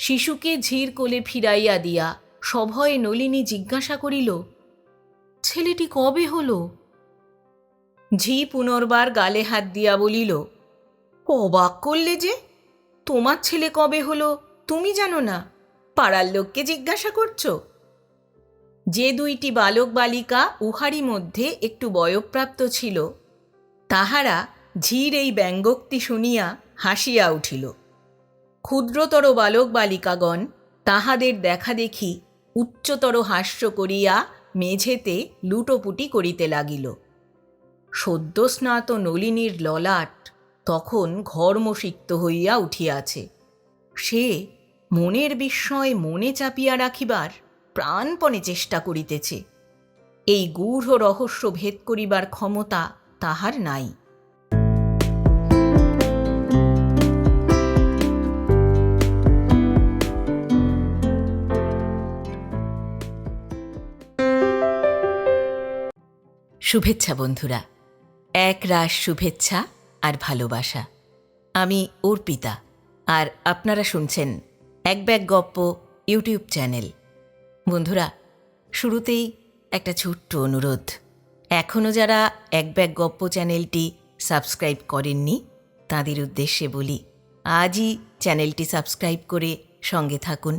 শিশুকে ঝির কোলে ফিরাইয়া দিয়া সভয়ে নলিনী জিজ্ঞাসা করিল, ছেলেটি কবে হল? ঝি পুনর্বার গালে হাত দিয়া বলিল, অবাক করলে যে, তোমার ছেলে কবে হলো তুমি জানো না, পাড়ার লোককে জিজ্ঞাসা করছো? যে দুইটি বালক বালিকা উহারই মধ্যে একটু বয়ঃপ্রাপ্ত ছিল, তাহারা ঝির এই ব্যঙ্গোক্তি শুনিয়া হাসিয়া উঠিল। ক্ষুদ্রতর বালক বালিকাগণ তাহাদের দেখাদেখি উচ্চতর হাস্য করিয়া মেঝেতে লুটোপুটি করিতে লাগিল। সদ্যস্নাত নলিনীর ললাট তখন ঘর্মসিক্ত হইয়া উঠিয়াছে। সে মনের বিস্ময় মনে চাপিয়া রাখিবার প্রাণপণে চেষ্টা করিতেছে। এই গূঢ় রহস্য ভেদ করিবার ক্ষমতা তাহার নাই। শুভেচ্ছা বন্ধুরা, এক রাশ শুভেচ্ছা আর ভালোবাসা। আমি অর্পিতা, আর আপনারা শুনছেন এক ব্যাগ গপ্প ইউটিউব চ্যানেল। বন্ধুরা, শুরুতেই একটা ছোট্ট অনুরোধ। এখনও যারা এক ব্যাগ গপ্প চ্যানেলটি সাবস্ক্রাইব করেননি, তাদের উদ্দেশ্যে বলি, আজই চ্যানেলটি সাবস্ক্রাইব করে সঙ্গে থাকুন।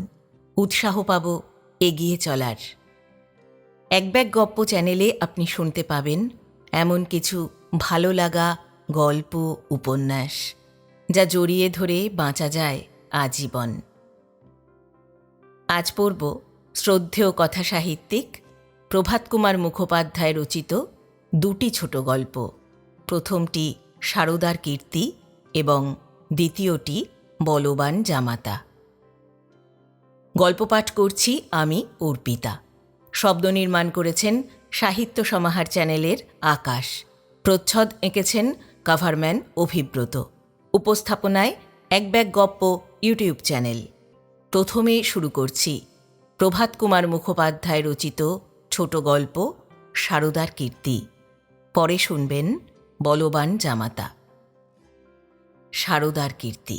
উৎসাহ পাব এগিয়ে চলার। এক ব্যাগ গপ্প চ্যানেলে আপনি শুনতে পাবেন এমন কিছু ভালো লাগা গল্প, উপন্যাস, যা জড়িয়ে ধরে বাঁচা যায় আজীবন। আজ পড়ব শ্রদ্ধেয় কথাসাহিত্যিক প্রভাত কুমার মুখোপাধ্যায় রচিত দুটি ছোট গল্প। প্রথমটি সারদার কীর্তি এবং দ্বিতীয়টি বলবান জামাতা। গল্প পাঠ করছি আমি অর্পিতা। শব্দ নির্মাণ করেছেন সাহিত্য সমাহার চ্যানেলের আকাশ। প্রচ্ছদ এঁকেছেন কভারম্যান অভিব্রত। উপস্থাপনায় এক ব্যাগ গপ্প ইউটিউব চ্যানেল। প্রথমে শুরু করছি প্রভাত কুমার মুখোপাধ্যায় রচিত ছোট গল্প সারদার কীর্তি। পরে শুনবেন বলবান জামাতা। সারদার কীর্তি।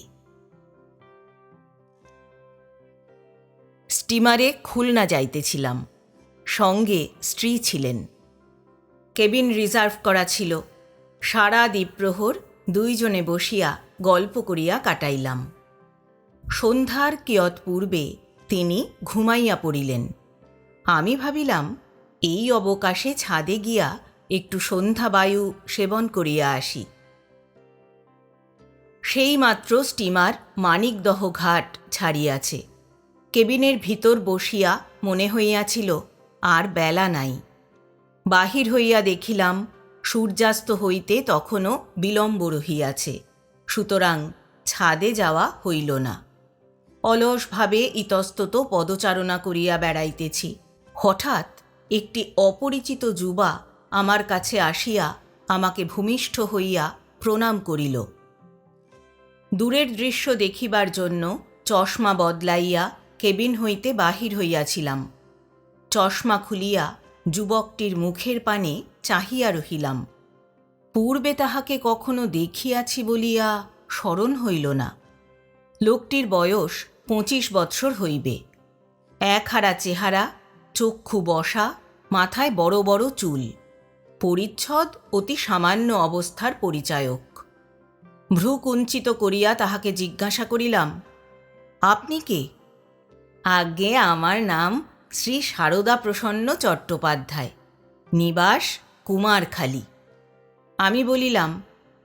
স্টিমারে খুলনা যাইতেছিলাম। সঙ্গে স্ত্রী ছিলেন। কেবিন রিজার্ভ করা ছিল। সারা দ্বীপ্রহর দুইজনে বসিয়া গল্প করিয়া কাটাইলাম। সন্ধ্যার কিয়ৎ পূর্বে তিনি ঘুমাইয়া পড়িলেন। আমি ভাবিলাম এই অবকাশে ছাদে গিয়া একটু সন্ধ্যাবায়ু সেবন করিয়া আসি। সেই মাত্র স্টিমার মানিকদহ ঘাট ছাড়িয়াছে। কেবিনের ভিতর বসিয়া মনে হইয়াছিল আর বেলা নাই। বাহির হইয়া দেখিলাম সূর্যাস্ত হইতে তখনও বিলম্ব রহিয়াছে, সুতরাং ছাদে যাওয়া হইল না। অলসভাবে ইতস্তত পদচারণা করিয়া বেড়াইতেছি। হঠাৎ একটি অপরিচিত যুবা আমার কাছে আসিয়া আমাকে ভূমিষ্ঠ হইয়া প্রণাম করিল। দূরের দৃশ্য দেখিবার জন্য চশমা বদলাইয়া কেবিন হইতে বাহির হইয়াছিলাম। চশমা খুলিয়া যুবকটির মুখের পানে চাহিয়া রহিলাম। পূর্বে তাহাকে কখনো দেখিয়াছি বলিয়া স্মরণ হইল না। লোকটির বয়স 25 বৎসর হইবে। একহারা চেহারা, চক্ষু বসা, মাথায় বড় বড় চুল। পরিচ্ছদ অতি সামান্য অবস্থার পরিচায়ক। ভ্রু কুঞ্চিত করিয়া তাহাকে জিজ্ঞাসা করিলাম, আপনি কে? আজ্ঞে, আমার নাম শ্রী সারদা প্রসন্ন চট্টোপাধ্যায়, নিবাস কুমারখালী। আমি বলিলাম,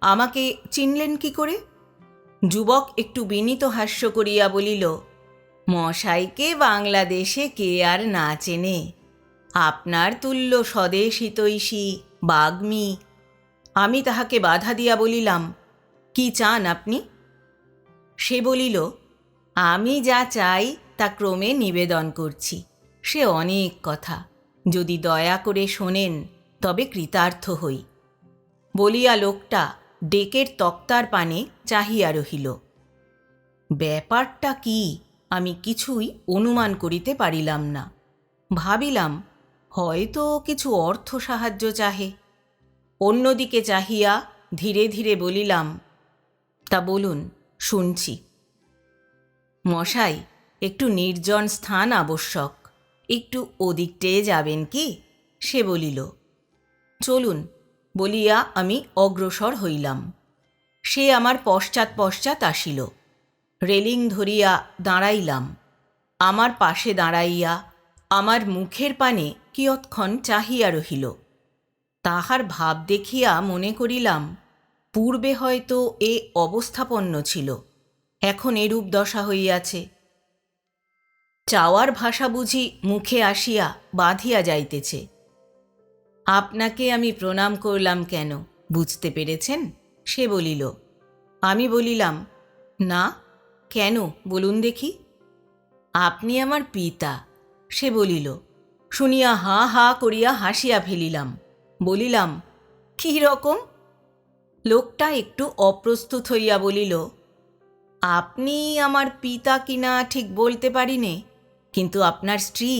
আমাকে চিনলেন কি করে? যুবক একটু বিনীত হাস্য করিয়া বলিল, মশাইকে বাংলাদেশে কে আর না চেনে? আপনার তুল্য স্বদেশ হিতৈষী বাগ্মী। আমি তাহাকে বাধা দিয়া বলিলাম, কি চান আপনি? সে বলিল, আমি যা চাই তা ক্রমে নিবেদন করছি। সে অনেক কথা, যদি দয়া করে শোনেন তবে কৃতার্থ হই। বলিয়া লোকটা ডেকের তক্তার পানে চাহিয়া রহিল। ব্যাপারটা কি আমি কিছুই অনুমান করিতে পারিলাম না। ভাবিলাম হয়তো কিছু অর্থ সাহায্য চাহে। অন্যদিকে চাহিয়া ধীরে ধীরে বলিলাম, তা বলুন, শুনছি। মশাই, একটু নির্জন স্থান আবশ্যক, একটু ওদিকটে যাবেন কি? সে বলিল। চলুন বলিয়া আমি অগ্রসর হইলাম। সে আমার পশ্চাৎ পশ্চাৎ আসিল। রেলিং ধরিয়া দাঁড়াইলাম। আমার পাশে দাঁড়াইয়া আমার মুখের পানে কিয়ৎক্ষণ চাহিয়া রহিল। তাহার ভাব দেখিয়া মনে করিলাম পূর্বে হয়তো এ অবস্থাপন্ন ছিল, এখন এরূপ দশা হইয়াছে। চাওয়ার ভাষা বুঝি মুখে আসিয়া বাঁধিয়া যাইতেছে। আপনাকে আমি প্রণাম করলাম কেন, বুঝতে পেরেছেন? সে বলিল। আমি বলিলাম, না, কেন বলুন দেখি। আপনি আমার পিতা। সে বলিল। শুনিয়া হা হা করিয়া হাসিয়া ফেলিলাম। বলিলাম, কী রকম? লোকটা একটু অপ্রস্তুত হইয়া বলিল, আপনি আমার পিতা কিনা ঠিক বলতে পারি নে, কিন্তু আপনার স্ত্রী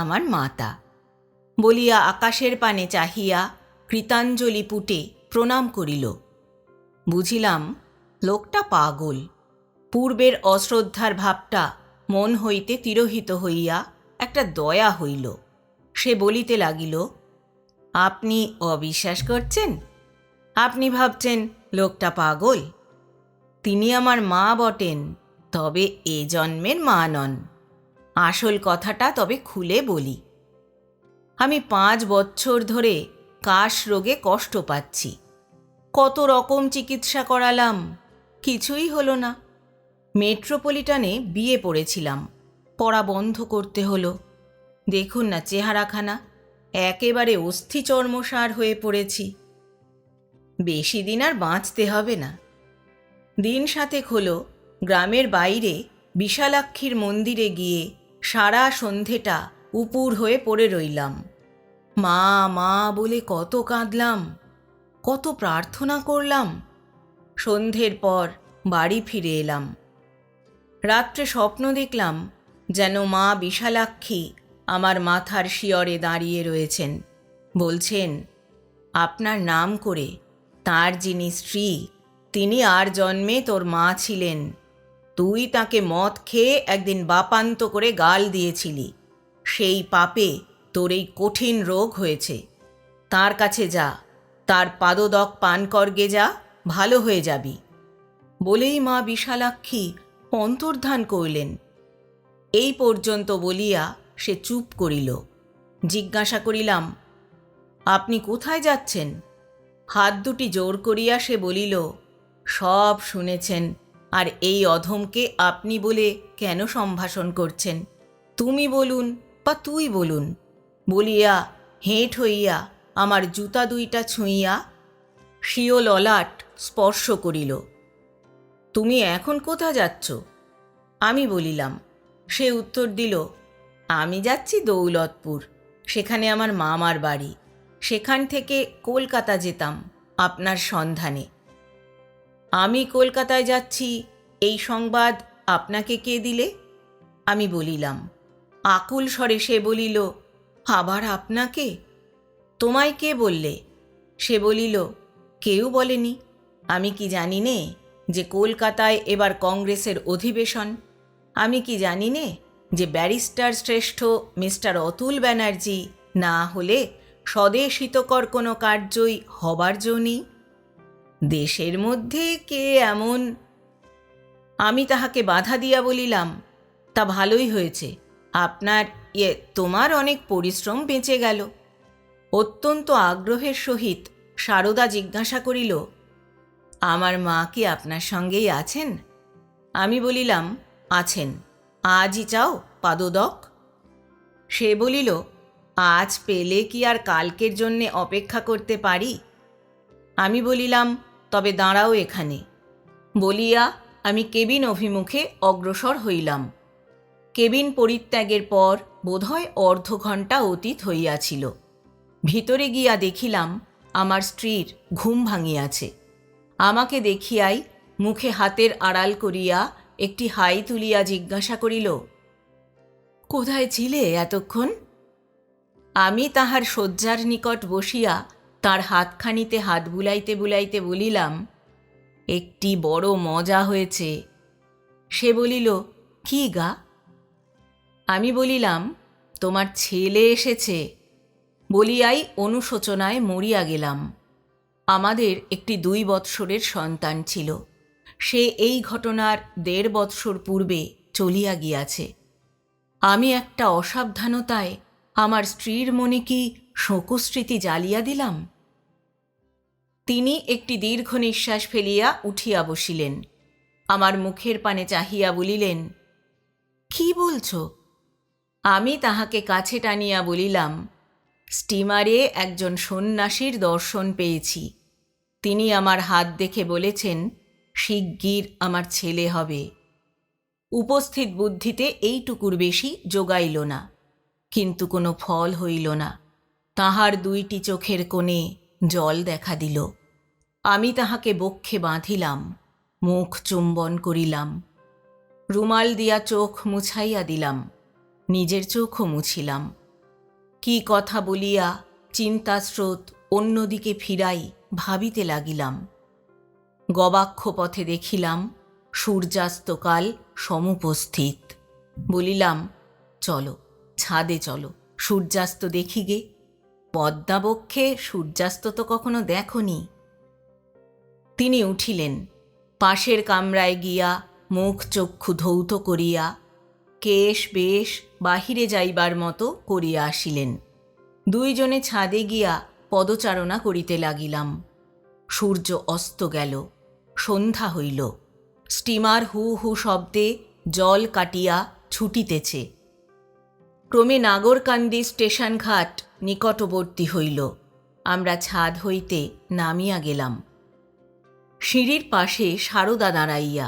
আমার মাতা। বলিয়া আকাশের পানে চাহিয়া কৃতাঞ্জলি পুটে প্রণাম করিল। বুঝিলাম লোকটা পাগল। পূর্বের অশ্রদ্ধার ভাবটা মন হইতে তিরোহিত হইয়া একটা দয়া হইল। সে বলিতে লাগিল, আপনি অবিশ্বাস করছেন? আপনি ভাবছেন লোকটা পাগল? তিনি আমার মা বটেন, তবে এ জন্মের মা নন। আসল কথাটা তবে খুলে বলি। আমি 5 বছর ধরে কাশ রোগে কষ্ট পাচ্ছি। কত রকম চিকিৎসা করালাম, কিছুই হলো না। মেট্রোপলিটনে বিয়ে পড়েছিলাম, পড়া বন্ধ করতে হলো। দেখুন না চেহারাখানা, একেবারে অস্থিচর্মসার হয়ে পড়েছি। বেশি দিন আর বাঁচতে হবে না। দিন 7 হলো গ্রামের বাইরে বিশালাক্ষীর মন্দিরে গিয়ে সারা সন্ধেটা উপুর হয়ে পড়ে রইলাম। মা মা বলে কত কাঁদলাম, কত প্রার্থনা করলাম। সন্ধ্যের পর বাড়ি ফিরে এলাম। রাত্রে স্বপ্ন দেখলাম যেন মা বিশালাক্ষী আমার মাথার শিয়রে দাঁড়িয়ে রয়েছেন, বলছেন, আপনার নাম করে তার যিনি স্ত্রী তিনি আর জন্মে তোর মা ছিলেন। তুই তাকে মদ খেয়ে একদিন বাপান্ত করে গাল দিয়েছিলি, সেই পাপে তোর এই কঠিন রোগ হয়েছে। তার কাছে যা, তার পাদদক পান করগে যা, ভালো হয়ে যাবি। বলেই মা বিশালাক্ষী অন্তর্ধান করলেন। এই পর্যন্ত বলিয়া সে চুপ করিল। জিজ্ঞাসা করিলাম, আপনি কোথায় যাচ্ছেন? হাত দুটি জোর করিয়া সে বলিল, সব শুনেছেন, আর এই অধমকে আপনি বলে কেন সম্ভাষণ করছেন? তুমি বলুন বা তুই বলুন। বলিয়া হেঁট হইয়া আমার জুতা দুইটা ছুঁইয়া স্বীয় ললাট স্পর্শ করিল। তুমি এখন কোথা যাচ্ছ? আমি বলিলাম। সে উত্তর দিল, আমি যাচ্ছি দৌলতপুর, সেখানে আমার মামার বাড়ি। সেখান থেকে কলকাতা যেতাম আপনার সন্ধানে। আমি কলকাতায় যাচ্ছি এই সংবাদ আপনাকে কে দিলে? আমি বলিলাম। আকুল স্বরে সে বলিল, আবার আপনাকে? তোমায় কে বললে? সে বলিল, কেউ বলেনি। আমি কি জানি নে যে কলকাতায় এবার কংগ্রেসের অধিবেশন? আমি কি জানি নে যে ব্যারিস্টার শ্রেষ্ঠ মিস্টার অতুল ব্যানার্জি না হলে স্বদেশ হিতকর কোনো কার্যই হবার জো নেই। দেশের মধ্যে কে এমন? আমি তাহাকে বাধা দিয়া বলিলাম, তা ভালোই হয়েছে, আপনার তোমার অনেক পরিশ্রম বেঁচে গেল। অত্যন্ত আগ্রহের সহিত সারদা জিজ্ঞাসা করিল, আমার মা কি আপনার সঙ্গেই আছেন? আমি বলিলাম, আছেন। আজই চাও পাদদক? সে বলিল, আজ পেলে কি আর কালকের জন্যে অপেক্ষা করতে পারি? আমি বলিলাম, তবে দাঁড়াও এখানে। বলিয়া আমি কেবিন অভিমুখে অগ্রসর হইলাম। কেবিন পরিত্যাগের পর বোধহয় অর্ধঘণ্টা অতীত হইয়াছিল। ভিতরে গিয়া দেখিলাম আমার স্ত্রীর ঘুম ভাঙিয়াছে। আমাকে দেখিয়াই মুখে হাতের আড়াল করিয়া একটি হাই তুলিয়া জিজ্ঞাসা করিল, কোথায় ছিলে এতক্ষণ? আমি তাহার শয্যার নিকট বসিয়া তার হাতখানিতে হাত বুলাইতে বুলাইতে বলিলাম, একটি বড় মজা হয়েছে। সে বলিল, কি গা? আমি বলিলাম, তোমার ছেলে এসেছে। বলিয়াই অনুশোচনায় মরিয়া গেলাম। আমাদের একটি 2 বৎসরের সন্তান ছিল। সে এই ঘটনার 1.5 বৎসর পূর্বে চলিয়া গিয়াছে। আমি একটা অসাবধানতায় আমার স্ত্রীর মনে কি শোকস্মৃতি জ্বালিয়া দিলাম? তিনি একটি দীর্ঘ নিঃশ্বাস ফেলিয়া উঠিয়া বসিলেন। আমার মুখের পানে চাহিয়া বলিলেন, কি বলছ? আমি তাহাকে কাছে টানিয়া বলিলাম, স্টিমারে একজন সন্ন্যাসীর দর্শন পেয়েছি। তিনি আমার হাত দেখে বলেছেন, শিগগির আমার ছেলে হবে। উপস্থিত বুদ্ধিতে এইটুকুর বেশি যোগাইল না, কিন্তু কোনো ফল হইল না। তাহার 2টি চোখের কোণে জল দেখা দিল। আমি তাহাকে বক্ষে বাঁধিলাম, মুখ চুম্বন করিলাম, রুমাল দিয়া চোখ মুছাইয়া দিলাম, নিজের চোখও মুছিলাম। কি কথা বলিয়া চিন্তাস্রোত অন্যদিকে ফিরাই ভাবিতে লাগিলাম। গবাক্ষ পথে দেখিলাম সূর্যাস্তকাল সমুপস্থিত। বলিলাম, চলো, ছাদে চলো, সূর্যাস্ত দেখি গে। পদ্মাবক্ষে সূর্যাস্ত তো কখনো দেখনি। তিনি উঠিলেন, পাশের কামরায় গিয়া মুখ চক্ষু ধৌত করিয়া কেশ বেশ বাহিরে যাইবার মতো করিয়া আসিলেন। 2 জনে ছাদে গিয়া পদচারণা করিতে লাগিলাম। সূর্য অস্ত গেল, সন্ধ্যা হইল। স্টিমার হু হু শব্দে জল কাটিয়া ছুটিতেছে। ক্রমে নাগরকান্দি স্টেশন ঘাট নিকটবর্তী হইল। আমরা ছাদ হইতে নামিয়া গেলাম। সিঁড়ির পাশে সারদা দাঁড়াইয়া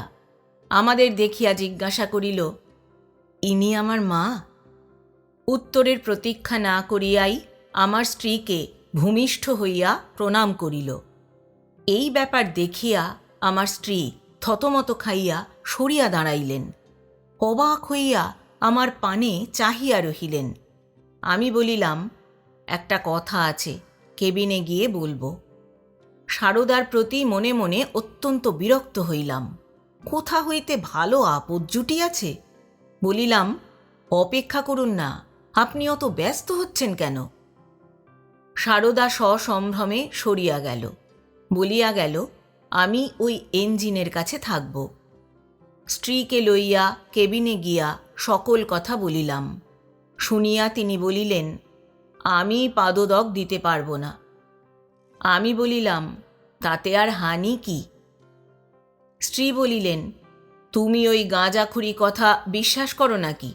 আমাদের দেখিয়া জিজ্ঞাসা করিল, ইনি আমার মা? উত্তরের প্রতীক্ষা না করিয়াই আমার স্ত্রীকে ভূমিষ্ঠ হইয়া প্রণাম করিল। এই ব্যাপার দেখিয়া আমার স্ত্রী থতমত খাইয়া সরিয়া দাঁড়াইলেন। অবাক হইয়া আমার পানে চাহিয়া রহিলেন। আমি বলিলাম, একটা কথা আছে, কেবিনে গিয়ে বলবো। সারদার প্রতি মনে মনে অত্যন্ত বিরক্ত হইলাম। কোথা হইতে ভালো আপদ জুটিয়াছে। বলিলাম, অপেক্ষা করুন না, আপনি অত ব্যস্ত হচ্ছেন কেন? সারদা সসম্ভ্রমে সরিয়া গেল, বলিয়া গেল, আমি ওই ইঞ্জিনের কাছে থাকব। স্ত্রীকে লইয়া কেবিনে গিয়া সকল কথা বলিলাম। শুনিয়া তিনি বলিলেন, আমি পাদদক দিতে পারব না। আমি বলিলাম, তাতে আর হানি কি? স্ত্রী বলিলেন, তুমি ওই গাঁজাখুরি কথা বিশ্বাস করো নাকি?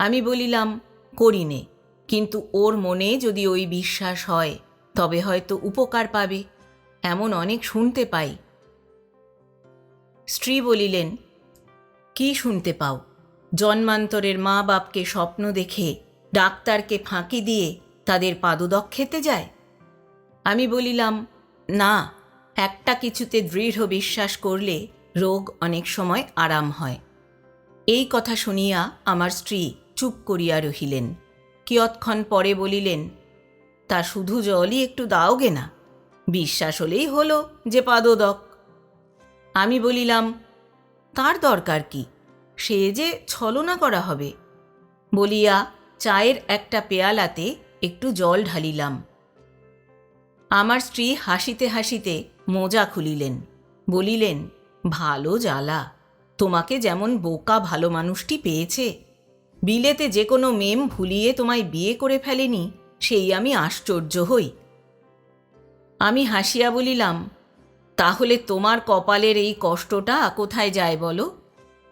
আমি বলিলাম, করি নে, কিন্তু ওর মনে যদি ওই বিশ্বাস হয় তবে হয়তো উপকার পাবে, এমন অনেক শুনতে পাই। স্ত্রী বলিলেন, কি শুনতে পাও? জন্মান্তরের মা বাপকে স্বপ্ন দেখে ডাক্তারকে ফাঁকি দিয়ে তাদের পাদদক খেতে যায়? আমি বলিলাম, না, একটা কিছুতে দৃঢ় বিশ্বাস করলে রোগ অনেক সময় আরাম হয়। এই কথা শুনিয়া আমার স্ত্রী চুপ করিয়া রহিলেন। কিয়ৎক্ষণ পরে বলিলেন, তা শুধু জলই একটু দাওগে না, বিশ্বাস হলেই হলো যে পাদদক। আমি বলিলাম, তার দরকার কি, সে যে ছলনা করা হবে। বলিয়া চায়ের একটা পেয়ালাতে একটু জল ঢালিলাম। আমার স্ত্রী হাসিতে হাসিতে মোজা খুলিলেন, বলিলেন, ভালো জ্বালা, তোমাকে যেমন বোকা ভালো মানুষটি পেয়েছে। বিলেতে যে কোনো মেম ভুলিয়ে তোমায় বিয়ে করে ফেলেনি, সেই আমি আশ্চর্য হই। আমি হাসিয়া বলিলাম, তাহলে তোমার কপালের এই কষ্টটা কোথায় যায় বলো?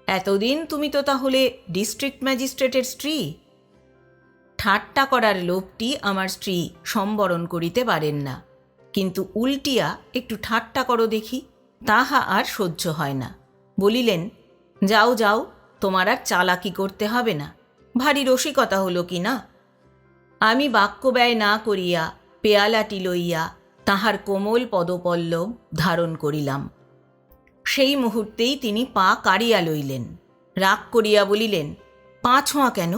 এতদিন তুমি তো তাহলে ডিস্ট্রিক্ট ম্যাজিস্ট্রেটের স্ত্রী। ঠাট্টা করার লোভটি আমার স্ত্রী সম্বরণ করিতে পারেন না, কিন্তু উল্টিয়া একটু ঠাট্টা করো দেখি, তাহা আর সহ্য হয় না। বলিলেন, যাও যাও, তোমার আর চালাকি করতে হবে না, ভারী রসিকতা হলো কি না। আমি বাক্য ব্যয় না করিয়া পেয়ালাটি লইয়া তাহার কোমল পদপল্লব ধারণ করিলাম। সেই মুহূর্তেই তিনি পা কাড়িয়া লইলেন। রাগ করিয়া বলিলেন, পা ছোঁয়া কেন?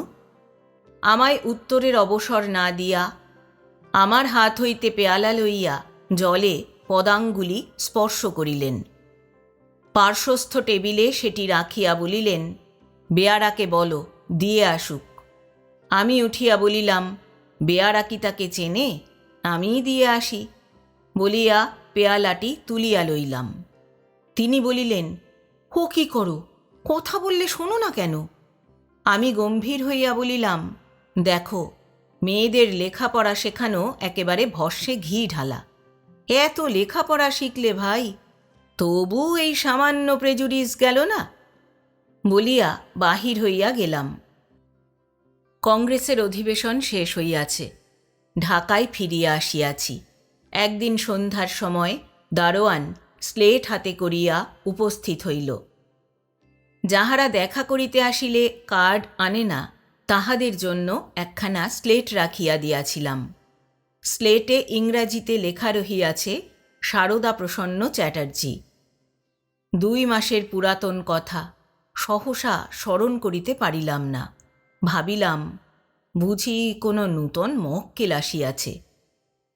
আমায় উত্তরের অবসর না দিয়া আমার হাত হইতে পেয়ালা লইয়া জলে পদাঙ্গুলি স্পর্শ করিলেন। পার্শ্বস্থ টেবিলে সেটি রাখিয়া বলিলেন, বেয়ারাকে বলো দিয়ে আসুক। আমি উঠিয়া বলিলাম, বেয়ারা কি তাকে চেনে? আমিই দিয়ে আসি বলিয়া পেয়ালাটি তুলিয়া লইলাম। তিনি বলিলেন, ও কি করো, কথা বললে শোনো না কেন? আমি গম্ভীর হইয়া বলিলাম, দেখো, মেয়েদের লেখাপড়া শেখানো একেবারে ভস্যে ঘি ঢালা। এত লেখাপড়া শিখলে ভাই, তবু এই সামান্য প্রেজুডিস গেল না? বলিয়া বাহির হইয়া গেলাম। কংগ্রেসের অধিবেশন শেষ হইয়াছে। ঢাকায় ফিরিয়া আসিয়াছি। একদিন সন্ধ্যার সময় দারোয়ান স্লেট হাতে করিয়া উপস্থিত হইল। যাহারা দেখা করিতে আসিলে কার্ড আনে না, তাহাদের জন্য একখানা স্লেট রাখিয়া দিয়াছিলাম। স্লেটে ইংরাজিতে লেখা রহিয়াছে, সারদা প্রসন্ন চ্যাটার্জি। 2 মাসের পুরাতন কথা সহসা স্মরণ করিতে পারিলাম না। ভাবিলাম, বুঝি কোনো নূতন মক্কেল আসিয়াছে।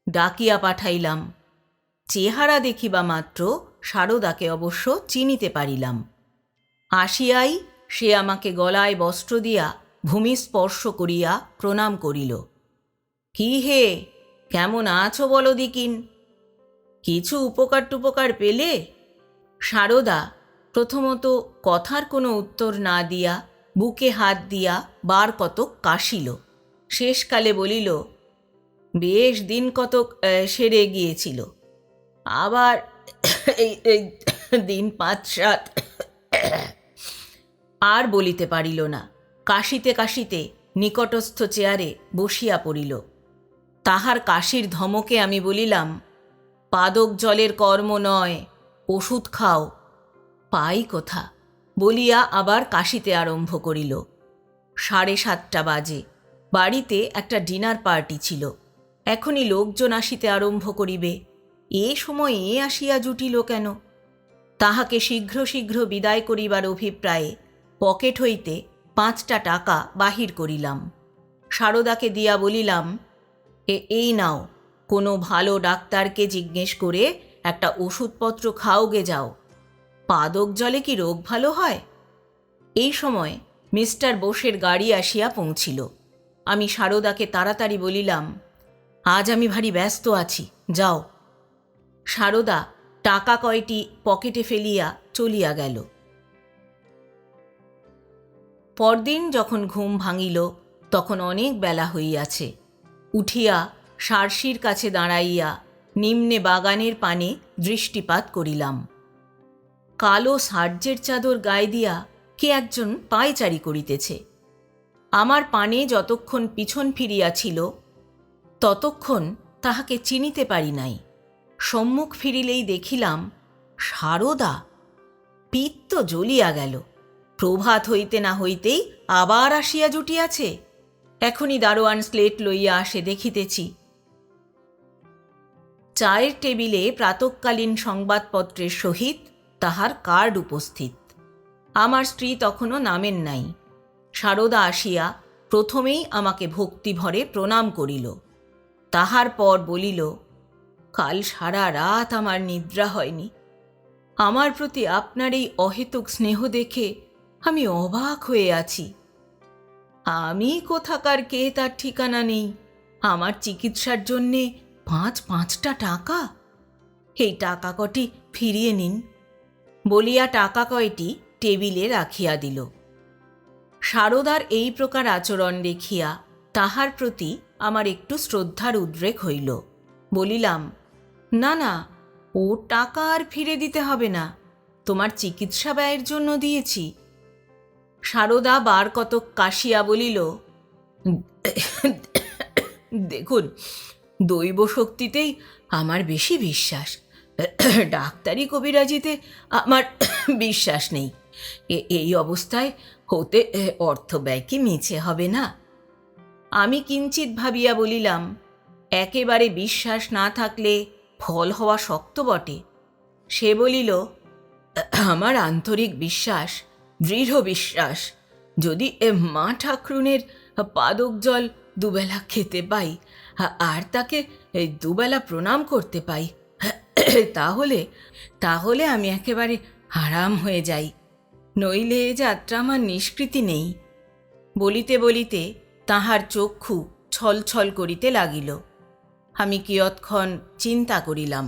ডাকিয়া পাঠাইলাম। চেহারা দেখিবা মাত্র সারদাকে অবশ্য চিনিতে পারিলাম। আসিয়াই সে আমাকে গলায় বস্ত্র দিয়া ভূমি স্পর্শ করিয়া প্রণাম করিল। কি হে, কেমন আছো বলো দিকিন? কিছু উপকার টুপকার পেলে? সারদা প্রথমত কথার কোনো উত্তর না দিয়া বুকে হাত দিয়া বার কতক কাশিল। শেষকালে বলিল, বেশ দিন কতক সেরে গিয়েছিল, আবার এই দিন 5-7। আর বলিতে পারিল না। কাশিতে কাশিতে নিকটস্থ চেয়ারে বসিয়া পড়িল। তাহার কাশির ধমকে আমি বলিলাম, পাদক জলের কর্ম নয়, ওষুধ খাও। পাই কোথা বলিয়া আবার কাশিতে আরম্ভ করিল। 7:30 বাজে। বাড়িতে একটা ডিনার পার্টি ছিল। এখনই লোকজন আসিতে আরম্ভ করিবে। এ সময়ে আসিয়া জুটিল কেন? তাহাকে শীঘ্র শীঘ্র বিদায় করিবার অভিপ্রায়ে পকেট হইতে 5টা টাকা বাহির করিলাম। সারদাকে দিয়া বলিলাম, এই নাও, কোনো ভালো ডাক্তারকে জিজ্ঞেস করে একটা ওষুধপত্র খাওগে যাও। পাদক জলে কি রোগ ভালো হয়? এই সময় মিস্টার বোসের গাড়ি আসিয়া পৌঁছিল। আমি সারদাকে তাড়াতাড়ি বলিলাম, আজ আমি ভারী ব্যস্ত আছি, যাও। সারদা টাকা কয়টি পকেটে ফেলিয়া চলিয়া গেল। পরদিন যখন ঘুম ভাঙিল, তখন অনেক বেলা হইয়াছে। উঠিয়া সারসির কাছে দাঁড়াইয়া নিম্নে বাগানের পানে দৃষ্টিপাত করিলাম। কালো সার্জের চাদর গায়ে দিয়া কে একজন পায়চারি করিতেছে। আমার পানে যতক্ষণ পিছন ফিরিয়াছিল ততক্ষণ তাহাকে চিনিতে পারি নাই। সম্মুখ ফিরিলেই দেখিলাম সারদা। পিত্ত জ্বলিয়া গেল। প্রভাত হইতে না হইতেই আবার আসিয়া জুটিয়াছে। এখনই দারোয়ান স্লেট লইয়া আসে, দেখিতেছি। চায়ের টেবিলে প্রাতঃকালীন সংবাদপত্রের সহিত তাহার কার্ড উপস্থিত। আমার স্ত্রী তখনও নামেন নাই। সারদা আসিয়া প্রথমেই আমাকে ভক্তিভরে প্রণাম করিল। তাহার পর বলিল, কাল সারা রাত আমার নিদ্রা হয়নি। আমার প্রতি আপনার এই অহেতুক স্নেহ দেখে আমি অবাক হয়ে আছি। আমি কোথাকার কে তার ঠিকানা নেই। আমার চিকিৎসার জন্যে 5-5টা টাকা। এই টাকা কটি ফিরিয়ে নিন বলিয়া টাকা কয়টি টেবিলে রাখিয়া দিল। সারদার এই প্রকার আচরণ দেখিয়া তাহার প্রতি আমার একটু শ্রদ্ধার উদ্রেক হইল। বলিলাম, না না, ও টাকা আর ফিরে দিতে হবে না, তোমার চিকিৎসা ব্যয়ের জন্য দিয়েছি। সারদা বার কতক কাশিয়া বলিল, দেখুন, দৈব শক্তিতেই আমার বেশি বিশ্বাস। ডাক্তারি কবিরাজিতে আমার বিশ্বাস নেই। এই অবস্থায় হতে অর্থ ব্যয় কি মিছে হবে না? আমি কিঞ্চিত ভাবিয়া বলিলাম, একেবারে বিশ্বাস না থাকলে ফল হওয়া শক্ত বটে। সে বলিল, আমার আন্তরিক বিশ্বাস, দৃঢ় বিশ্বাস, যদি মা ঠাকরুনের পাদক জল দুবেলা খেতে পাই আর তাকে 2 বেলা প্রণাম করতে পাই, তাহলে আমি একেবারে আরাম হয়ে যাই। নইলে এ যাত্রা আমার নিষ্কৃতি নেই। বলিতে বলিতে তাহার চক্ষু ছলছল করিতে লাগিল। আমি কিয়ৎক্ষণ চিন্তা করিলাম।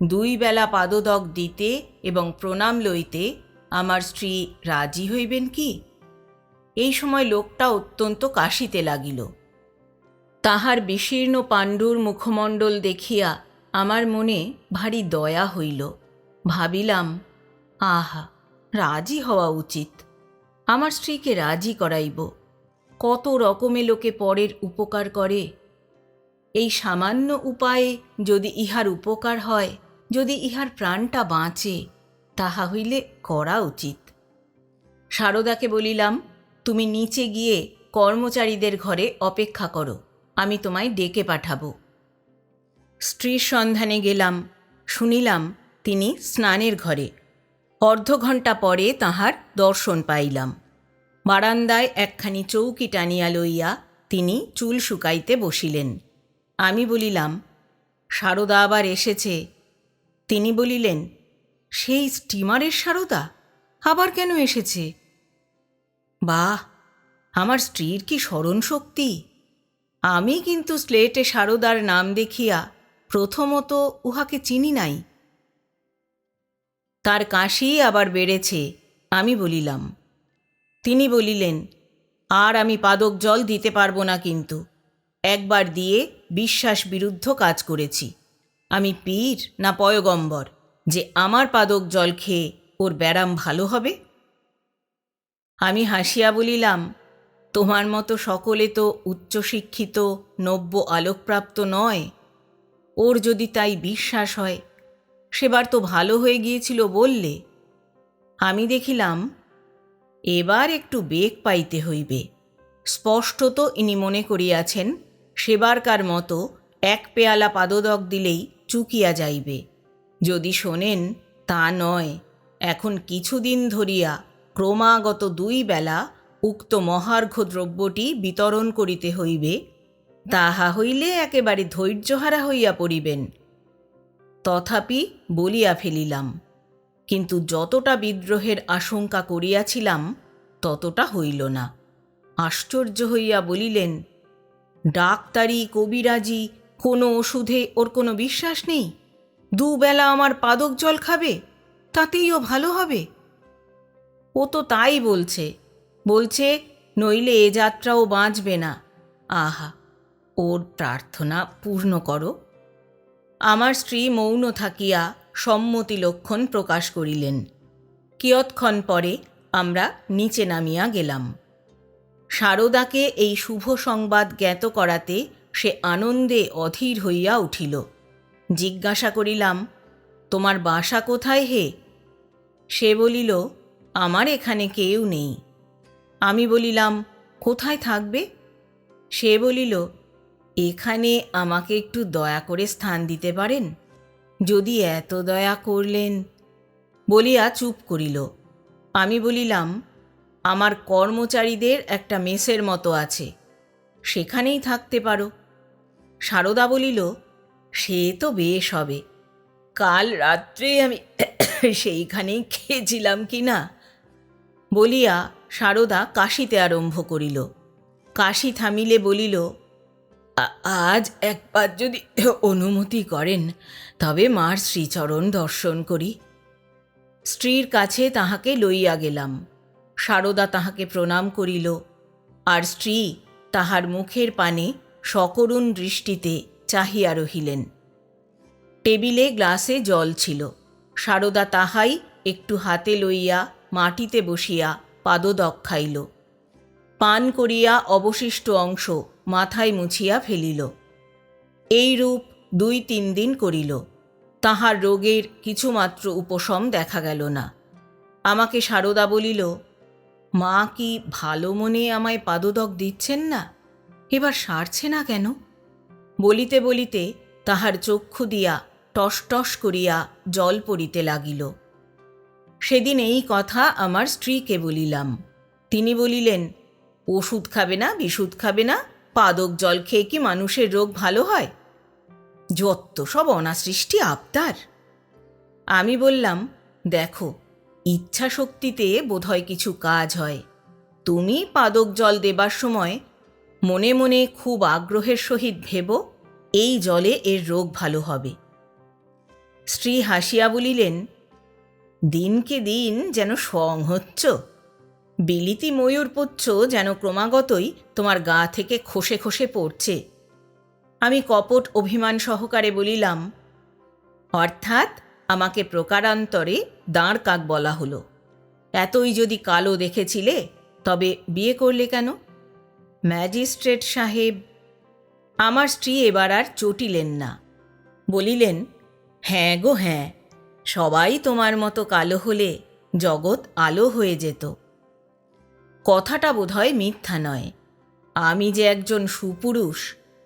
2 বেলা পাদদক দিতে এবং প্রণাম লইতে আমার স্ত্রী রাজি হইবেন কি? এই সময় লোকটা অত্যন্ত কাশিতে লাগিল। তাহার বিশীর্ণ পাণ্ডুর মুখমণ্ডল দেখিয়া আমার মনে ভারী দয়া হইল। ভাবিলাম, আহা, রাজি হওয়া উচিত। আমার স্ত্রীকে রাজি করাইব। কত রকমে লোকে পরের উপকার করে। এই সামান্য উপায়ে যদি ইহার উপকার হয়, যদি ইহার প্রাণটা বাঁচে, তাহা হইলে করা উচিত। সারদাকে বলিলাম, তুমি নিচে গিয়ে কর্মচারীদের ঘরে অপেক্ষা করো, আমি তোমায় ডেকে পাঠাবো। স্ত্রীর সন্ধানে গেলাম। শুনিলাম তিনি স্নানের ঘরে। অর্ধঘণ্টা পরে তাহার দর্শন পাইলাম। বারান্দায় একখানি চৌকি টানিয়া লইয়া তিনি চুল শুকাইতে বসিলেন। আমি বলিলাম, সারদা আবার এসেছে? তিনি বলিলেন, সেই স্টিমারের সারদা আবার কেন এসেছে? বাহ, আমার স্ত্রীর কি স্মরণশক্তি! আমি কিন্তু স্লেটে সারদার নাম দেখিয়া প্রথমত উহাকে চিনি নাই। তার কাশি আবার বেড়েছে, আমি বলিলাম। তিনি বলিলেন, আর আমি পাদক জল দিতে পারবো না, কিন্তু একবার দিয়ে বিশ্বাস বিরুদ্ধ কাজ করেছি। আমি পীর না পয়গম্বর যে আমার পাদক জল খেয়ে ওর ব্যারাম ভালো হবে? আমি হাসিয়া বলিলাম, তোমার মতো সকলে তো উচ্চশিক্ষিত নব্য আলোকপ্রাপ্ত নয়। ওর যদি তাই বিশ্বাস হয়, সেবার তো ভালো হয়ে গিয়েছিল বললে। আমি দেখিলাম এবার একটু বেগ পাইতে হইবে। স্পষ্টত ইনি মনে করিয়াছেন সেবারকার মতো 1 পেয়ালা পাদদক দিলেই চুকিয়া যাইবে। যদি শোনেন, তা নয়, এখন কিছুদিন ধরিয়া ক্রমাগত 2 বেলা উক্ত মহার্ঘ দ্রব্যটি বিতরণ করিতে হইবে, তাহা হইলে একেবারে ধৈর্যহারা হইয়া পড়িবেন। তথাপি বলিয়া ফেলিলাম, কিন্তু যতটা বিদ্রোহের আশঙ্কা করিয়াছিলাম ততটা হইল না। আশ্চর্য হইয়া বলিলেন, ডাক্তারি কবিরাজি কোনো ওষুধে ওর কোনো বিশ্বাস নেই? 2 বেলা আমার পাদক জল খাবে, তাতেই ও ভালো হবে? ও তো তাই বলছে, নইলে এ যাত্রাও বাঁচবে না। আহা, ওর প্রার্থনা পূর্ণ করো। আমার স্ত্রী মৌন থাকিয়া সম্মতি লক্ষণ প্রকাশ করিলেন। কিয়ৎক্ষণ পরে আমরা নিচে নামিয়া গেলাম। সারদাকে এই শুভ সংবাদ জ্ঞাত করাতে সে আনন্দে অধীর হইয়া উঠিল। জিজ্ঞাসা করিলাম, তোমার বাসা কোথায় হে? সে বলিল, আমার এখানে কেউ নেই। আমি বলিলাম, কোথায় থাকবে? সে বলিল, এখানে আমাকে একটু দয়া করে স্থান দিতে পারেন? যদি এত দয়া করলেন। বলিয়া চুপ করিল। আমি বলিলাম, আমার কর্মচারীদের একটা মেসের মতো আছে, সেখানেই থাকতে পারো। সারদা বলিল, সে তো বেশ হবে। কাল রাত্রে আমি সেইখানেই খেয়েছিলাম কি না। বলিয়া সারদা কাশিতে আরম্ভ করিল। কাশি থামিলে বলিল, আজ একবার যদি অনুমতি করেন, তবে মার শ্রীচরণ দর্শন করি। স্ত্রীর কাছে তাহাকে লইয়া গেলাম। সারদা তাহাকে প্রণাম করিল, আর স্ত্রী তাহার মুখের পানে সকরুণ দৃষ্টিতে চাহিয়া রহিলেন। টেবিলে গ্লাসে জল ছিল। সারদা তাহাই একটু হাতে লইয়া মাটিতে বসিয়া পাদদক খাইল। পান করিয়া অবশিষ্ট অংশ মাথায় মুছিয়া ফেলিল। এইরূপ 2-3 দিন করিল। তাহার রোগের কিছুমাত্র উপশম দেখা গেল না। আমাকে সারদা বলিল, মা কি ভালো মনে আমায় পাদদক দিচ্ছেন না? এবার সারছে না কেন? বলিতে বলিতে তাহার চক্ষু দিয়া টস টস করিয়া জল পড়িতে লাগিল। সেদিন এই কথা আমার স্ত্রীকে বলিলাম। তিনি বলিলেন, ওষুধ খাবে না, বিশুদ্ধ খাবে না, পাদক জল খেয়ে কি মানুষের রোগ ভালো হয়? যত সব অনাসৃষ্টি আবদার। আমি বললাম, দেখো, ইচ্ছা শক্তিতে বোধহয় কিছু কাজ হয়। তুমি পাদক জল দেবার সময় মনে মনে খুব আগ্রহের সহিত ভেবো, এই জলে এর রোগ ভালো হবে। স্ত্রী হাসিয়া বলিলেন, দিনকে দিন যেন সং হচ্ছ, বিলিতি ময়ূরপুচ্ছ যেন ক্রমাগতই তোমার গা থেকে খসে খসে পড়ছে। আমি কপট অভিমান সহকারে বলিলাম, অর্থাৎ আমাকে প্রকারান্তরে দাঁড় কাক বলা হলো। এতই যদি কালো দেখেছিলে তবে বিয়ে করলে কেন? ম্যাজিস্ট্রেট সাহেব। আমার স্ত্রী এবার আর চটিলেন না, বলিলেন, হ্যাঁ গো হ্যাঁ, সবাই তোমার মতো কালো হলে জগৎ আলো হয়ে যেত। কথাটা বোধহয় মিথ্যা নয়। আমি যে একজন সুপুরুষ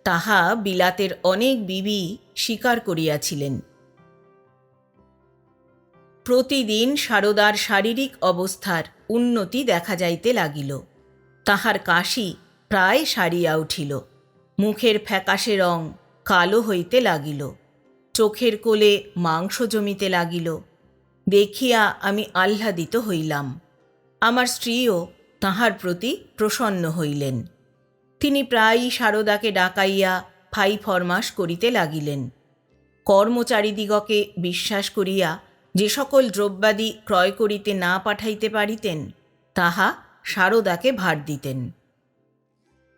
তাহা বিলাতের অনেক বিবি স্বীকার করিয়াছিলেন। প্রতিদিন সারদার শারীরিক অবস্থার উন্নতি দেখা যাইতে লাগিল। তাহার কাশি প্রায় সারিয়া উঠিল, মুখের ফ্যাকাশে রং কালো হইতে লাগিল, চোখের কোলে মাংস জমিতে লাগিল। দেখিয়া আমি আহ্লাদিত হইলাম। আমার স্ত্রীও তাহার প্রতি প্রসন্ন হইলেন। তিনি প্রায়ই সারদাকে ডাকাইয়া ফাই ফরমাস করিতে লাগিলেন। কর্মচারীদিগকে বিশ্বাস করিয়া যে সকল দ্রব্যাদি ক্রয় করিতে না পাঠাইতে পারিতেন তাহা সারদাকে ভার দিতেন।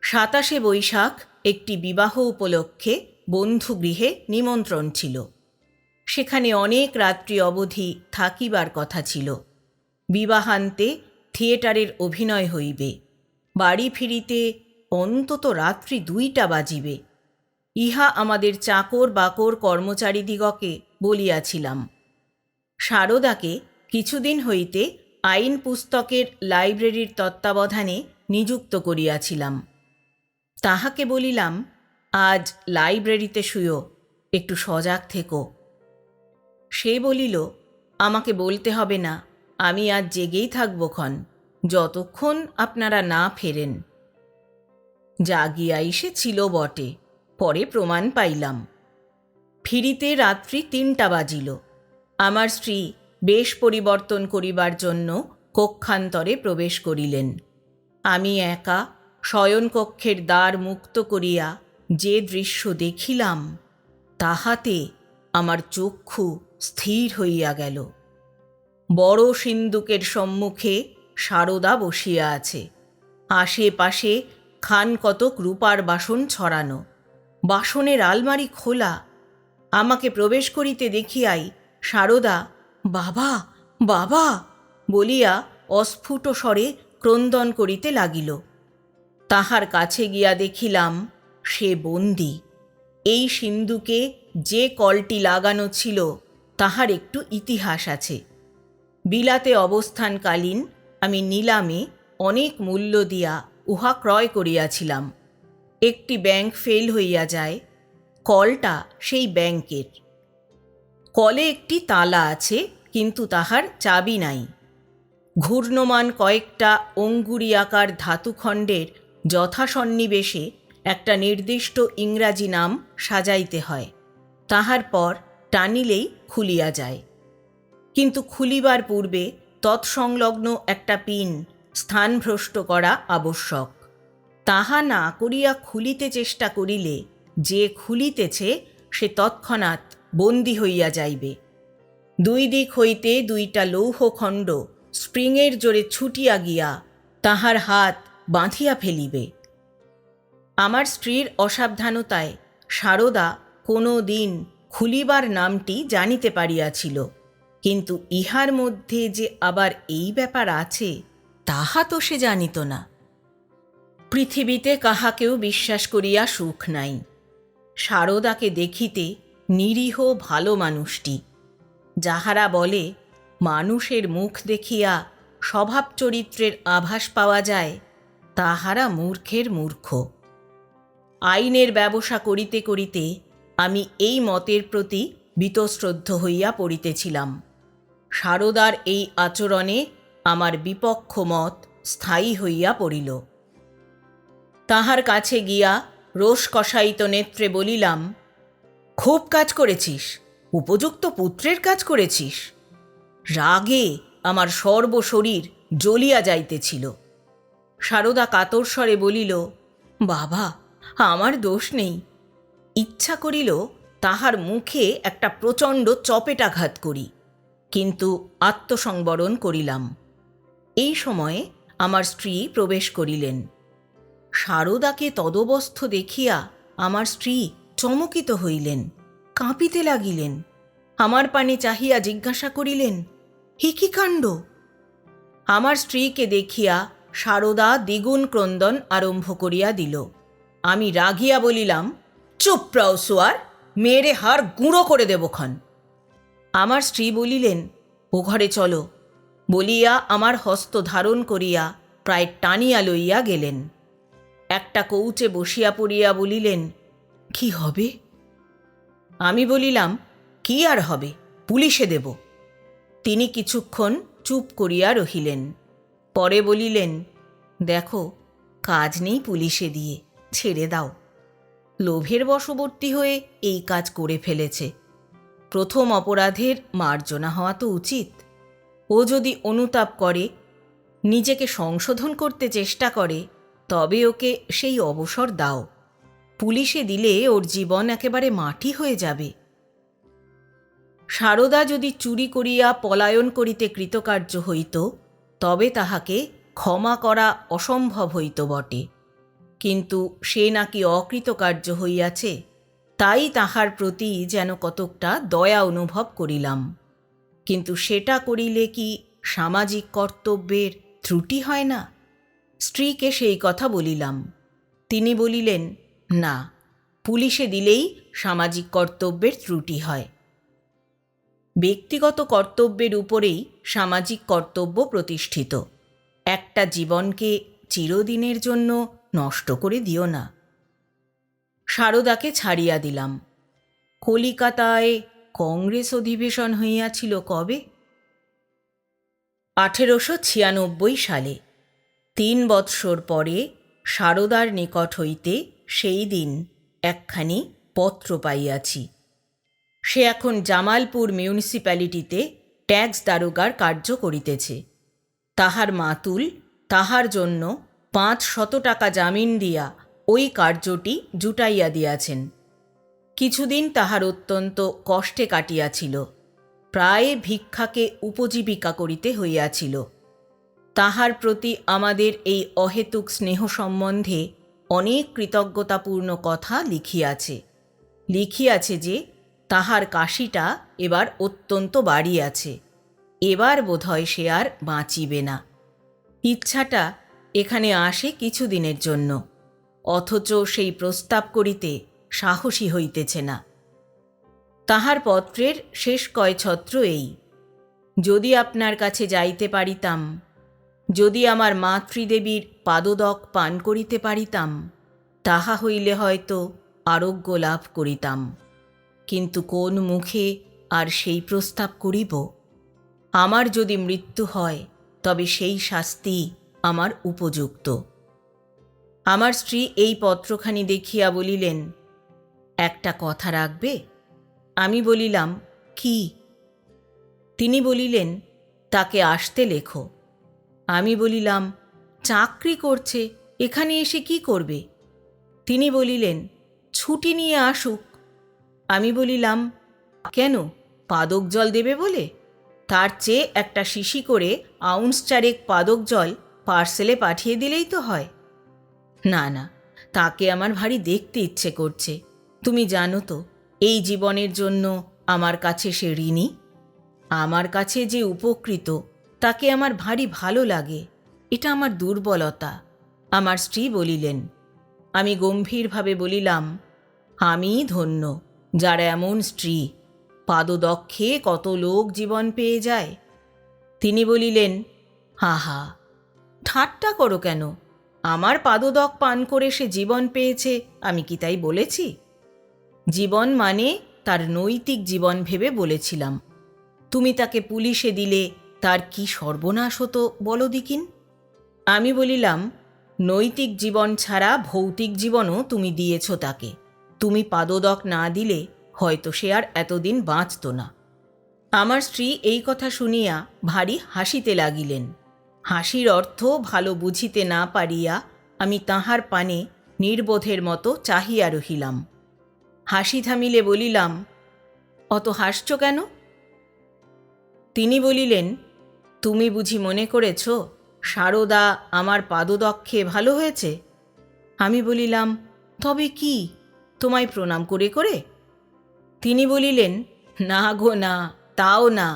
27 বৈশাখ একটি বিবাহ উপলক্ষে বন্ধুগৃহে নিমন্ত্রণ ছিল। সেখানে অনেক রাত্রি অবধি থাকিবার কথা ছিল। বিবাহান্তে থিয়েটারের অভিনয় হইবে। বাড়ি ফিরিতে অন্তত রাত্রি 2টা বাজিবে। ইহা আমাদের চাকর বাকর কর্মচারীদিগকে বলিয়াছিলাম। সারদাকে কিছুদিন হইতে আইন পুস্তকের লাইব্রেরির তত্ত্বাবধানে নিযুক্ত করিয়াছিলাম। তাহাকে বলিলাম, আজ লাইব্রেরিতে শুয়ো, একটু সজাগ থেকো। সে বলিল, আমাকে বলতে হবে না, আমি আজ জেগেই থাকবক্ষণ, যতক্ষণ আপনারা না ফেরেন। জাগিয়া এসেছিল বটে, পরে প্রমাণ পাইলাম। ফিরিতে রাত্রি 3টা বাজিল। আমার স্ত্রী বেশ পরিবর্তন করিবার জন্য কক্ষান্তরে প্রবেশ করিলেন। আমি একা শয়নকক্ষের দ্বার মুক্ত করিয়া যে দৃশ্য দেখিলাম তাহাতে আমার চক্ষু স্থির হইয়া গেল। বড় সিন্দুকের সম্মুখে সারদা বসিয়া আছে। আশেপাশে খান কতক রূপার বাসন ছড়ানো, বাসনের আলমারি খোলা। আমাকে প্রবেশ করিতে দেখিয়াই সারদা বাবা বাবা বলিয়া অস্ফুট স্বরে ক্রন্দন করিতে লাগিল। তাহার কাছে গিয়া দেখিলাম সে বন্দী। এই সিন্দুকে যে কলটি লাগানো ছিল তাহার একটু ইতিহাস আছে। বিলাতে অবস্থানকালীন আমি নিলামে অনেক মূল্য দিয়া উহা ক্রয় করিয়াছিলাম। একটি ব্যাংক ফেল হইয়া যায়, কলটা সেই ব্যাংকের। কলে একটি তালা আছে, কিন্তু তাহার চাবি নাই। ঘূর্ণমান কয়েকটা অঙ্গুরিয়াকার ধাতুখণ্ডের যথাসন্নিবেশে একটা নির্দিষ্ট ইংরাজি নাম সাজাইতে হয়। তাহার পর টানিলেই খুলিয়া যায়, কিন্তু খুলিবার পূর্বে তৎসংলগ্ন একটা পিন স্থানভ্রষ্ট করা আবশ্যক। তাহা না করিয়া খুলিতে চেষ্টা করিলে যে খুলিতেছে সে তৎক্ষণাৎ বন্দী হইয়া যাইবে। 2 দিক হইতে 2টা লৌহখণ্ড স্প্রিংয়ের জোরে ছুটিয়া গিয়া তাহার হাত বাঁধিয়া ফেলিবে। আমার স্ত্রীর অসাবধানতায় সারদা কোনো দিন খুলিবার নামটি জানিতে পারিয়াছিল, কিন্তু ইহার মধ্যে যে আবার এই ব্যাপার আছে তাহা তো সে জানিত না। পৃথিবীতে কাহাকেও বিশ্বাস করিয়া সুখ নাই। সারদাকে দেখিতে নিরীহ ভালো মানুষটি। যাহারা বলে মানুষের মুখ দেখিয়া স্বভাব চরিত্রের আভাস পাওয়া যায়, তাহারা মূর্খের মূর্খ। আইনের ব্যবসা করিতে করিতে আমি এই মতের প্রতি বীতশ্রদ্ধ হইয়া পড়িতেছিলাম। সারদার এই আচরণে আমার বিপক্ষ মত স্থায়ী হইয়া পড়িল। তাহার কাছে গিয়া রোষকষায়িত নেত্রে বলিলাম, খুব কাজ করেছিস, উপযুক্ত পুত্রের কাজ করেছিস। রাগে আমার সর্বশরীর জ্বলিয়া যাইতেছিল। সারদা কাতর স্বরে বলিল, বাবা, আমার দোষ নেই। ইচ্ছা করিল তাহার মুখে একটা প্রচণ্ড চপেটাঘাত করি, কিন্তু আত্মসংবরণ করিলাম। এই সময়ে আমার স্ত্রী প্রবেশ করিলেন। সারদাকে তদবস্থ দেখিয়া আমার স্ত্রী চমকিত হইলেন, কাঁপিতে লাগিলেন। আমার পানে চাহিয়া জিজ্ঞাসা করিলেন, হে কি কাণ্ড! আমার স্ত্রীকে দেখিয়া সারদা দ্বিগুণ ক্রন্দন আরম্ভ করিয়া দিল। আমি রাগিয়া বলিলাম, চুপ রাও সোয়ার, মেরে হাড় গুঁড়ো করে দেবক্ষণ। আমার স্ত্রী বলিলেন, ও ঘরে চলো বলিয়া আমার হস্ত ধারণ করিয়া প্রায় টানিয়া লইয়া গেলেন। একটা কৌচে বসিয়া পড়িয়া বলিলেন, কি হবে? আমি বলিলাম, কি আর হবে, পুলিশে দেব। তিনি কিছুক্ষণ চুপ করিয়া রহিলেন। পরে বলিলেন, দেখো, কাজ নেই পুলিশে দিয়ে, ছেড়ে দাও। লোভের বশবর্তী হয়ে এই কাজ করে ফেলেছে। প্রথম অপরাধের মার্জনা হওয়া তো উচিত। ও যদি অনুতাপ করে, নিজেকে সংশোধন করতে চেষ্টা করে, তবে ওকে সেই অবসর দাও। পুলিশে দিলে ওর জীবন একেবারে মাটি হয়ে যাবে। সারদা যদি চুরি করিয়া পলায়ন করিতে কৃতকার্য হইত, তবে তাহাকে ক্ষমা করা অসম্ভব হইত বটে। কিন্তু সে নাকি অকৃতকার্য হইয়াছে, তাই তাহার প্রতি যেন কতকটা দয়া অনুভব করিলাম। কিন্তু সেটা করিলে কি সামাজিক কর্তব্যের ত্রুটি হয় না? স্ত্রীকে সেই কথা বলিলাম। তিনি বলিলেন, না, পুলিশে দিলেই সামাজিক কর্তব্যের ত্রুটি হয়। ব্যক্তিগত কর্তব্যের উপরেই সামাজিক কর্তব্য প্রতিষ্ঠিত। একটা জীবনকে চিরদিনের জন্য নষ্ট করে দিও না। সারদাকে ছাড়িয়া দিলাম। কলিকাতায় কংগ্রেস অধিবেশন হইয়াছিল কবে? 1896 সালে। 3 বৎসর পরে সারদার নিকট হইতে সেই দিন একখানি পত্র পাইয়াছি। সে এখন জামালপুর মিউনিসিপ্যালিটিতে ট্যাক্স দারোগার কার্য করিতেছে। তাহার মাতুল তাহার জন্য 500 টাকা জামিন দিয়া ওই কার্যটি জুটাইয়া দিয়াছেন। কিছুদিন তাহার অত্যন্ত কষ্টে কাটিয়াছিল। প্রায় ভিক্ষাকে উপজীবিকা করিতে হইয়াছিল। তাহার প্রতি আমাদের এই অহেতুক স্নেহ সম্বন্ধে অনেক কৃতজ্ঞতাপূর্ণ কথা লিখিয়াছে যে তাহার কাশিটা এবার অত্যন্ত বাড়িয়াছে। এবার বোধহয় সে আর বাঁচিবে না। ইচ্ছাটা এখানে আসে কিছুদিনের জন্য, অথচ সেই প্রস্তাব করিতে সাহসী হইতেছে না। তাহার পত্রের শেষ কয় ছত্র এই, যদি আপনার কাছে যাইতে পারিতাম, যদি আমার মাতৃদেবীর পাদদক পান করিতে পারিতাম, তাহা হইলে হয়তো আরোগ্য লাভ করিতাম। কিন্তু কোন মুখে আর সেই প্রস্তাব করিব? আমার যদি মৃত্যু হয়, তবে সেই শাস্তি আমার উপযুক্ত। আমার স্ত্রী এই পত্রখানি দেখিয়া বলিলেন, একটা কথা রাখবে? আমি বলিলাম, কি? তিনি বলিলেন, তাকে আসতে লেখো। আমি বলিলাম, চাকরি করছে, এখানে এসে কি করবে? তিনি বলিলেন, ছুটি নিয়ে আসুক। আমি বলিলাম, কেন, পাদক জল দেবে বলে? তার চেয়ে একটা শিশি করে আউন্স 4 পাদক জল পার্সেলে পাঠিয়ে দিলেই তো হয়। না না, তাকে আমার ভারী দেখতে ইচ্ছে করছে। তুমি জানো তো, এই জীবনের জন্য আমার কাছে সে ঋণী। আমার কাছে যে উপকৃত, তাকে আমার ভারী ভালো লাগে। এটা আমার দুর্বলতা। আমার স্ত্রী বলিলেন। আমি গম্ভীরভাবে বলিলাম, আমিই ধন্য, যার এমন স্ত্রী। পাদদক্ষে কত লোক জীবন পেয়ে যায়। তিনি বলিলেন, হা, ঠাট্টা করো কেন? আমার পাদদক পান করে সে জীবন পেয়েছে, আমি কি তাই বলেছি? জীবন মানে তার নৈতিক জীবন ভেবে বলেছিলাম। তুমি তাকে পুলিশে দিলে তার কি সর্বনাশ হতো বলো দিকিন? আমি বলিলাম, নৈতিক জীবন ছাড়া ভৌতিক জীবনও তুমি দিয়েছ তাকে। তুমি পাদদক না দিলে হয়তো সে আর এতদিন বাঁচত না। আমার স্ত্রী এই কথা শুনিয়া ভারী হাসিতে লাগিলেন। হাসির অর্থ ভালো বুঝিতে না পারিয়া আমি তাহার পানে নির্বোধের মতো চাহিয়া রহিলাম। হাসি থামিলে বলিলাম, অত হাসছ কেন? তিনি বলিলেন, তুমি বুঝি মনে করেছ সারদা আমার পাদদক্ষে ভালো হয়েছে? আমি বলিলাম, তবে কি, তোমায় প্রণাম করে করে? তিনি বলিলেন, না গো না, তাও না,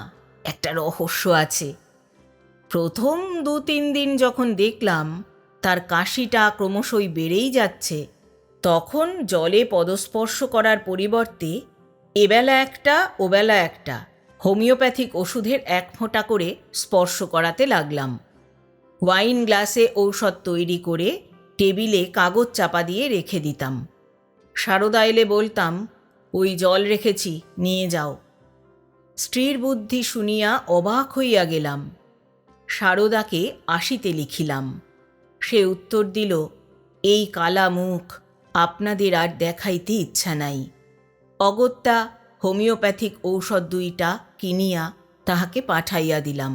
একটা রহস্য আছে। প্রথম 2-3 দিন যখন দেখলাম তার কাশিটা ক্রমশই বেড়েই যাচ্ছে, তখন জলে পদস্পর্শ করার পরিবর্তে এবেলা একটা ওবেলা একটা হোমিওপ্যাথিক ওষুধের 1 ফোঁটা করে স্পর্শ করাতে লাগলাম। ওয়াইন গ্লাসে ঔষধ তৈরি করে টেবিলে কাগজ চাপা দিয়ে রেখে দিতাম। সারদা এলে বলতাম, ওই জল রেখেছি, নিয়ে যাও। স্ত্রীর বুদ্ধি শুনিয়া অবাক হইয়া গেলাম। সারদাকে আসিতে লিখিলাম। সে উত্তর দিল, এই কালা মুখ আপনাদের আর দেখাইতে ইচ্ছা নাই। অগত্যা হোমিওপ্যাথিক ঔষধ 2টা কিনিয়া তাহাকে পাঠাইয়া দিলাম।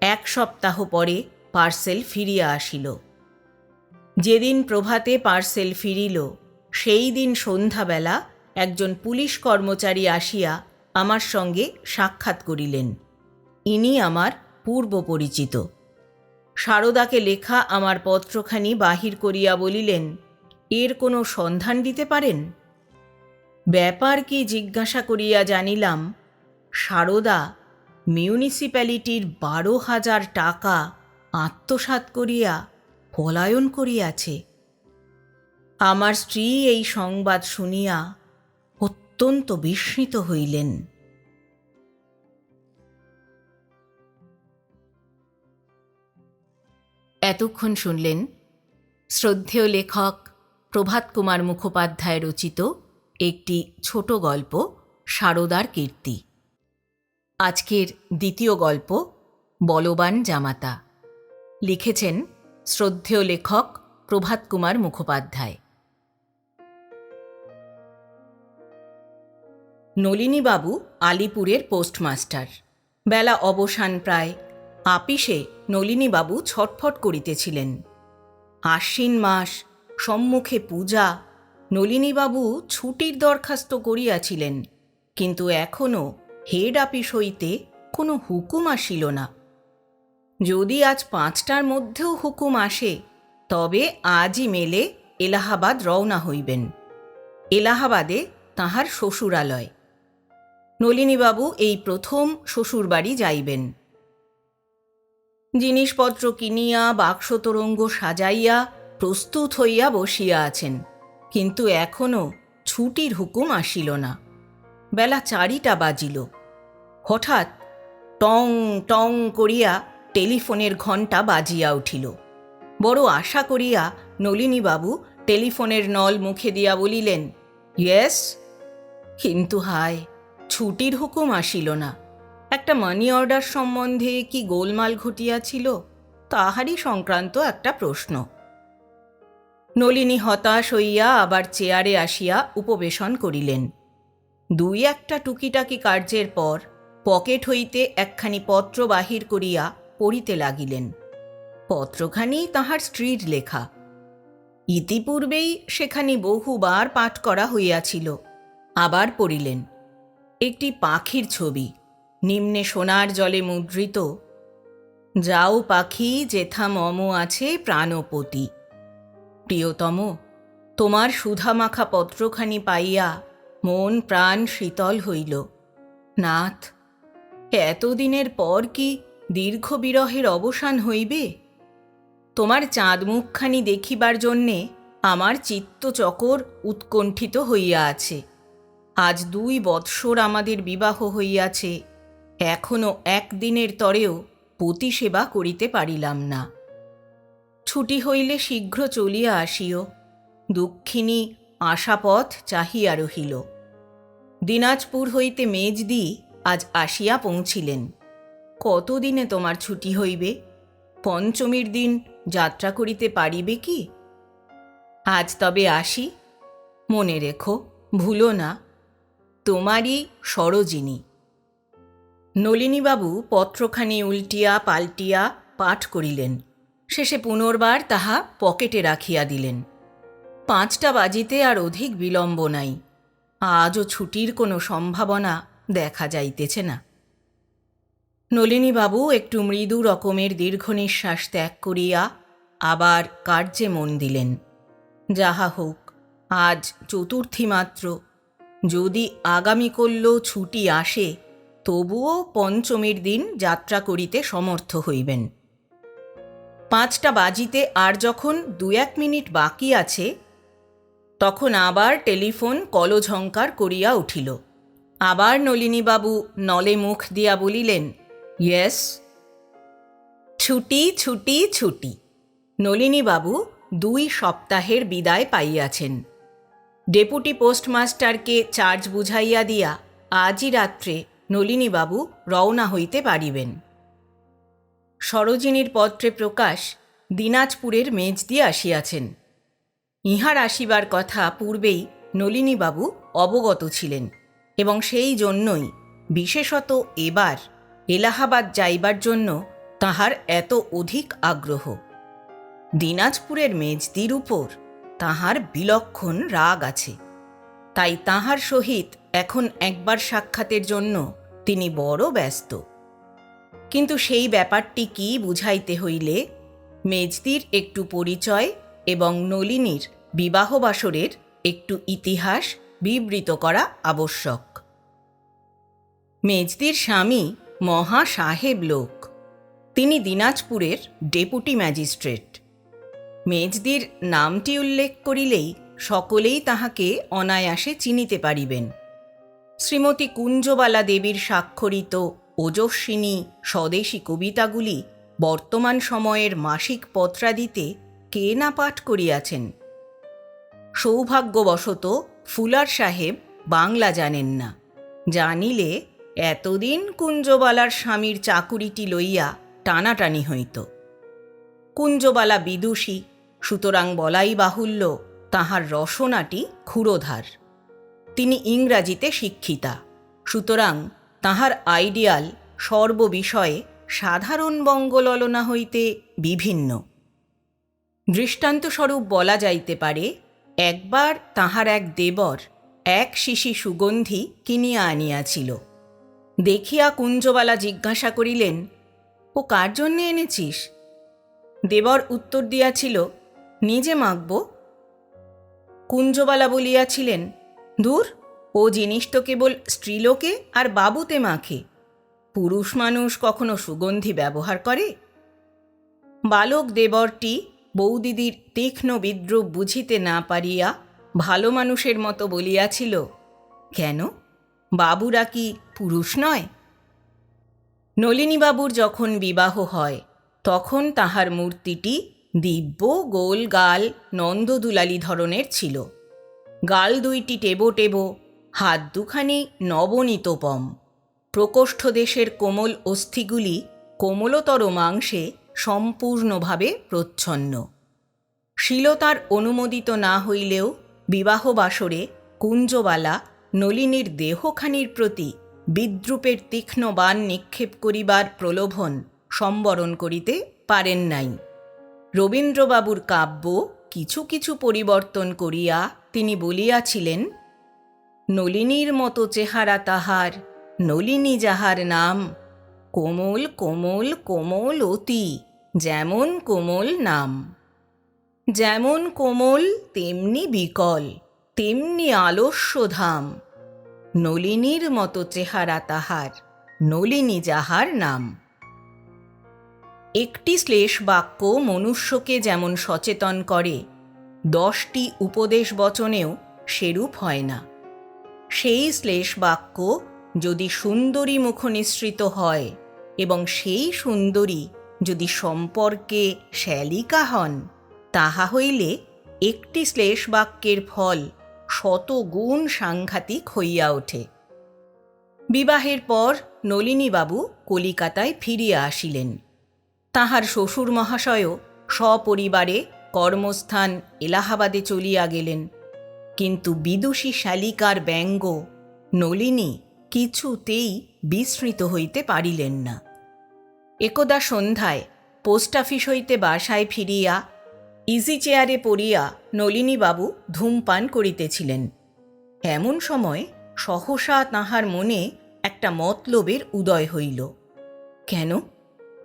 1 সপ্তাহ পরে পার্সেল ফিরিয়া আসিল। যেদিন প্রভাতে পার্সেল ফিরিল, সেই দিন সন্ধ্যাবেলা একজন পুলিশ কর্মচারী আসিয়া আমার সঙ্গে সাক্ষাৎ করিলেন। ইনি আমার পূর্ব পরিচিত। সারদাকে লেখা আমার পত্রখানি বাহির করিয়া বলিলেন, এর কোনো সন্ধান দিতে পারেন? ব্যাপার কি জিজ্ঞাসা করিয়া জানিলাম, সারদা মিউনিসিপ্যালিটির 12,000 টাকা আত্মসাৎ করিয়া পলায়ন করিয়াছে। আমার স্ত্রী এই সংবাদ শুনিয়া অত্যন্ত বিস্মিত হইলেন। এতক্ষণ শুনলেন শ্রদ্ধেয় লেখক প্রভাত কুমার মুখোপাধ্যায় রচিত একটি ছোট গল্প, সারদার কীর্তি। আজকের দ্বিতীয় গল্প, বলবান জামাতা। লিখেছেন শ্রদ্ধেয় লেখক প্রভাত কুমার মুখোপাধ্যায়। নলিনীবাবু আলিপুরের পোস্টমাস্টার। বেলা অবসান প্রায়। আপিসে নলিনীবাবু ছটফট করিতেছিলেন। আশ্বিন মাস, সম্মুখে পূজা। নলিনীবাবু ছুটির দরখাস্ত করিয়াছিলেন, কিন্তু এখনও হেড আপিস হইতে কোনো হুকুম আসিল না। যদি আজ 5টার মধ্যেও হুকুম আসে, তবে আজই মেলে এলাহাবাদ রওনা হইবেন। এলাহাবাদে তাঁহার শ্বশুরালয়। নলিনীবাবু এই প্রথম শ্বশুরবাড়ি যাইবেন। জিনিসপত্র কিনিয়া বাক্সতরঙ্গ সাজাইয়া প্রস্তুত হইয়া বসিয়া আছেন, কিন্তু এখনও ছুটির হুকুম আসিল না। বেলা 4টা বাজিল। হঠাৎ টং টং করিয়া টেলিফোনের ঘণ্টা বাজিয়া উঠিল। বড় আশা করিয়া নলিনীবাবু টেলিফোনের নল মুখে দিয়া বলিলেন, ইয়েস। কিন্তু হায়, ছুটির হুকুম আসিল না। একটা মানি অর্ডার সম্বন্ধে কি গোলমাল ঘটিয়াছিল, তাহারই সংক্রান্ত একটা প্রশ্ন। নলিনী হতাশ হইয়া আবার চেয়ারে আসিয়া উপবেশন করিলেন। 2-1টা টুকিটাকি কার্যের পর পকেট হইতে একখানি পত্র বাহির করিয়া পড়িতে লাগিলেন। পত্রখানি তাহার স্ত্রীর লেখা। ইতিপূর্বেই সেখানি বহুবার পাঠ করা হইয়াছিল। আবার পড়িলেন। একটি পাখির ছবি, নিম্নে সোনার জলে মুদ্রিত, যাও পাখি যেথা মম আছে প্রাণপতি। প্রিয়তম, তোমার সুধামাখা পত্রখানি পাইয়া মন প্রাণ শীতল হইল। নাথ, এতদিনের পর কি দীর্ঘ বিরহের অবসান হইবে? তোমার চাঁদ মুখখানি দেখিবার জন্যে আমার চিত্তচকর উৎকণ্ঠিত হইয়া আছে। আজ 2 বৎসর আমাদের বিবাহ হইয়াছে, এখনও 1 দিনের তরেও পতি সেবা করিতে পারিলাম না। ছুটি হইলে শীঘ্র চলিয়া আসিও। দুঃখিনী আশাপথ চাহিয়া রহিল। দিনাজপুর হইতে মেজদি আজ আসিয়া পৌঁছিলেন। কতদিনে তোমার ছুটি হইবে? পঞ্চমীর দিন যাত্রা করিতে পারিবে কি? আজ তবে আসি। মনে রেখো, ভুলো না। তোমারই সরোজিনী। নলিনীবাবু পত্রখানি উল্টিয়া পাল্টিয়া পাঠ করিলেন, শেষে পুনর্বার তাহা পকেটে রাখিয়া দিলেন। 5টা বাজিতে আর অধিক বিলম্ব নাই, আজও ছুটির কোনো সম্ভাবনা দেখা যাইতেছে না। নলিনীবাবু একটু মৃদু রকমের দীর্ঘ নিঃশ্বাস ত্যাগ করিয়া আবার কার্যে মন দিলেন। যাহা হোক, আজ চতুর্থী মাত্র, যদি আগামীকল্য ছুটি আসে তবুও পঞ্চমীর দিন যাত্রা করিতে সমর্থ হইবেন। 5টা বাজিতে আর যখন 2-1 মিনিট বাকি আছে, তখন আবার টেলিফোন কলঝঙ্কার করিয়া উঠিল। আবার নলিনীবাবু নলে মুখ দিয়া বলিলেন, ইয়েস। ছুটি ছুটি ছুটি। নলিনীবাবু 2 সপ্তাহের বিদায় পাইয়াছেন। ডেপুটি পোস্টমাস্টারকে চার্জ বুঝাইয়া দিয়া আজই রাত্রে নলিনীবাবু রওনা হইতে পারিবেন। সরোজিনীর পত্রে প্রকাশ দিনাজপুরের মেজদি আসিয়াছেন। ইহার আসিবার কথা পূর্বেই নলিনীবাবু অবগত ছিলেন এবং সেই জন্যই বিশেষত এবার এলাহাবাদ যাইবার জন্য তাহার এত অধিক আগ্রহ। দিনাজপুরের মেজদির উপর তাহার বিলক্ষণ রাগ আছে, তাই তাহার সহিত এখন একবার সাক্ষাতের জন্য তিনি বড় ব্যস্ত। কিন্তু সেই ব্যাপারটি কি বুঝাইতে হইলে মেজদির একটু পরিচয় এবং নলিনীর বিবাহবাসরের একটু ইতিহাস বিবৃত করা আবশ্যক। মেজদির স্বামী মহা সাহেব লোক, তিনি দিনাজপুরের ডেপুটি ম্যাজিস্ট্রেট। মেজদির নামটি উল্লেখ করিলেই সকলেই তাহাকে অনায়াসে চিনিতে পারিবেন। শ্রীমতী কুঞ্জবালা দেবীর স্বাক্ষরিত ওজস্বিনী স্বদেশী কবিতাগুলি বর্তমান সময়ের মাসিক পত্রাদিতে কে না পাঠ করিয়াছেন। সৌভাগ্যবশত ফুলার সাহেব বাংলা জানেন না, জানিলে এতদিন কুঞ্জবালার স্বামীর চাকুরিটি লইয়া টানাটানি হইত। কুঞ্জবালা বিদুষী, সুতরাং বলাই বাহুল্য তাহার রসনাটি ক্ষুরোধার। তিনি ইংরাজিতে শিক্ষিতা, সুতরাং তাহার আইডিয়াল সর্ববিষয়ে সাধারণ বঙ্গললনা হইতে বিভিন্ন। দৃষ্টান্তস্বরূপ বলা যাইতে পারে, একবার তাহার এক দেবর 1 শিশি সুগন্ধি কিনিয়া আনিয়াছিল। দেখিয়া কুঞ্জবালা জিজ্ঞাসা করিলেন, ও কার জন্যে এনেছিস? দেবর উত্তর দিয়াছিল, নিজে মাখব। কুঞ্জবালা বলিয়াছিলেন, দূর, ও জিনিস তো কেবল স্ত্রীলোকে আর বাবুতে মাখে, পুরুষ মানুষ কখনো সুগন্ধি ব্যবহার করে? বালক দেবরটি বৌদিদির তীক্ষ্ণ বিদ্রূপ বুঝিতে না পারিয়া ভালো মানুষের মতো বলিয়াছিল, কেন, বাবুরা কি পুরুষ নয়? নলিনীবাবুর যখন বিবাহ হয় তখন তাহার মূর্তিটি দিব্য গোল গাল নন্দদুলালি ধরনের ছিল। গাল 2টি টেবো টেবো, হাত 2খানি নবনীতোপম, প্রকোষ্ঠ দেশের কোমল অস্থিগুলি কোমলতর মাংসে সম্পূর্ণভাবে প্রচ্ছন্ন। শ্লীলতার অনুমোদিত না হইলেও বিবাহবাসরে কুঞ্জবালা নলিনীর দেহখানির প্রতি বিদ্রূপের তীক্ষ্ণ বাণ নিক্ষেপ করিবার প্রলোভন সম্বরণ করিতে পারেন নাই। রবীন্দ্রবাবুর কাব্য কিছু কিছু পরিবর্তন করিয়া তিনি বলিয়াছিলেন, নলিনীর মতো চেহারা তাহার, নলিনী যাহার নাম, কোমল কোমল কোমল অতি, যেমন কোমল নাম। যেমন কোমল তেমনি বিকল, তেমনি আলস্যধাম, নলিনীর মতো চেহারা তাহার, নলিনী যাহার নাম। একটি শ্লেষ বাক্য মনুষ্যকে যেমন সচেতন করে, 10টি উপদেশ বচনেও সেরূপ হয় না। সেই শ্লেষ বাক্য যদি সুন্দরী মুখনিসৃত হয় এবং সেই সুন্দরী যদি সম্পর্কে শ্যালিকা হন, তাহা হইলে একটি শ্লেষ বাক্যের ফল 100 গুণ সাংঘাতিক হইয়া ওঠে। বিবাহের পর নলিনীবাবু কলিকাতায় ফিরিয়া আসিলেন। তাহার শ্বশুর মহাশয়ও সপরিবারে কর্মস্থান এলাহাবাদে চলিয়া গেলেন। কিন্তু বিদুষী শালিকার ব্যঙ্গ নলিনী কিছুতেই বিস্মৃত হইতে পারিলেন না। একদা সন্ধ্যায় পোস্ট অফিস হইতে বাসায় ফিরিয়া ইজি চেয়ারে পড়িয়া নলিনীবাবু ধূমপান করিতেছিলেন। এমন সময় সহসা তাঁহার মনে একটা মতলবের উদয় হইল। কেন,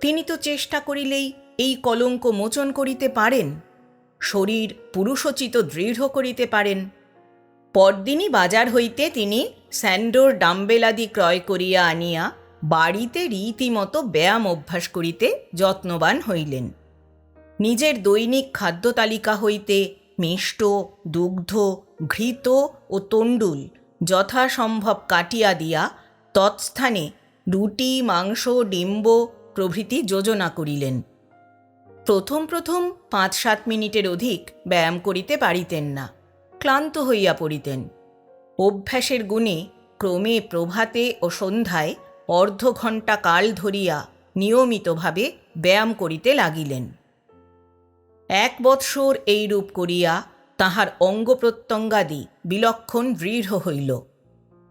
তিনি তো চেষ্টা করিলেই এই কলঙ্ক মোচন করিতে পারেন, শরীর পুরুষোচিত দৃঢ় করিতে পারেন। পরদিনই বাজার হইতে তিনি স্যান্ডোর ডাম্বেলাদি ক্রয় করিয়া আনিয়া বাড়িতে রীতিমতো ব্যায়াম অভ্যাস করিতে যত্নবান হইলেন। নিজের দৈনিক খাদ্য তালিকা হইতে মিষ্ট, দুগ্ধ, ঘৃত ও তণ্ডুল যথাসম্ভব কাটিয়া দিয়া তৎস্থানে রুটি, মাংস, ডিম্ব প্রভৃতি যোজনা করিলেন। প্রথম প্রথম ৫-৭ মিনিটের অধিক ব্যায়াম করিতে পারিতেন না, ক্লান্ত হইয়া পড়িতেন। অভ্যাসের গুণে ক্রমে প্রভাতে ও সন্ধ্যায় অর্ধঘণ্টা কাল ধরিয়া নিয়মিতভাবে ব্যায়াম করিতে লাগিলেন। ১ বৎসর এইরূপ করিয়া তাহার অঙ্গপ্রত্যঙ্গাদি বিলক্ষণ দৃঢ় হইল।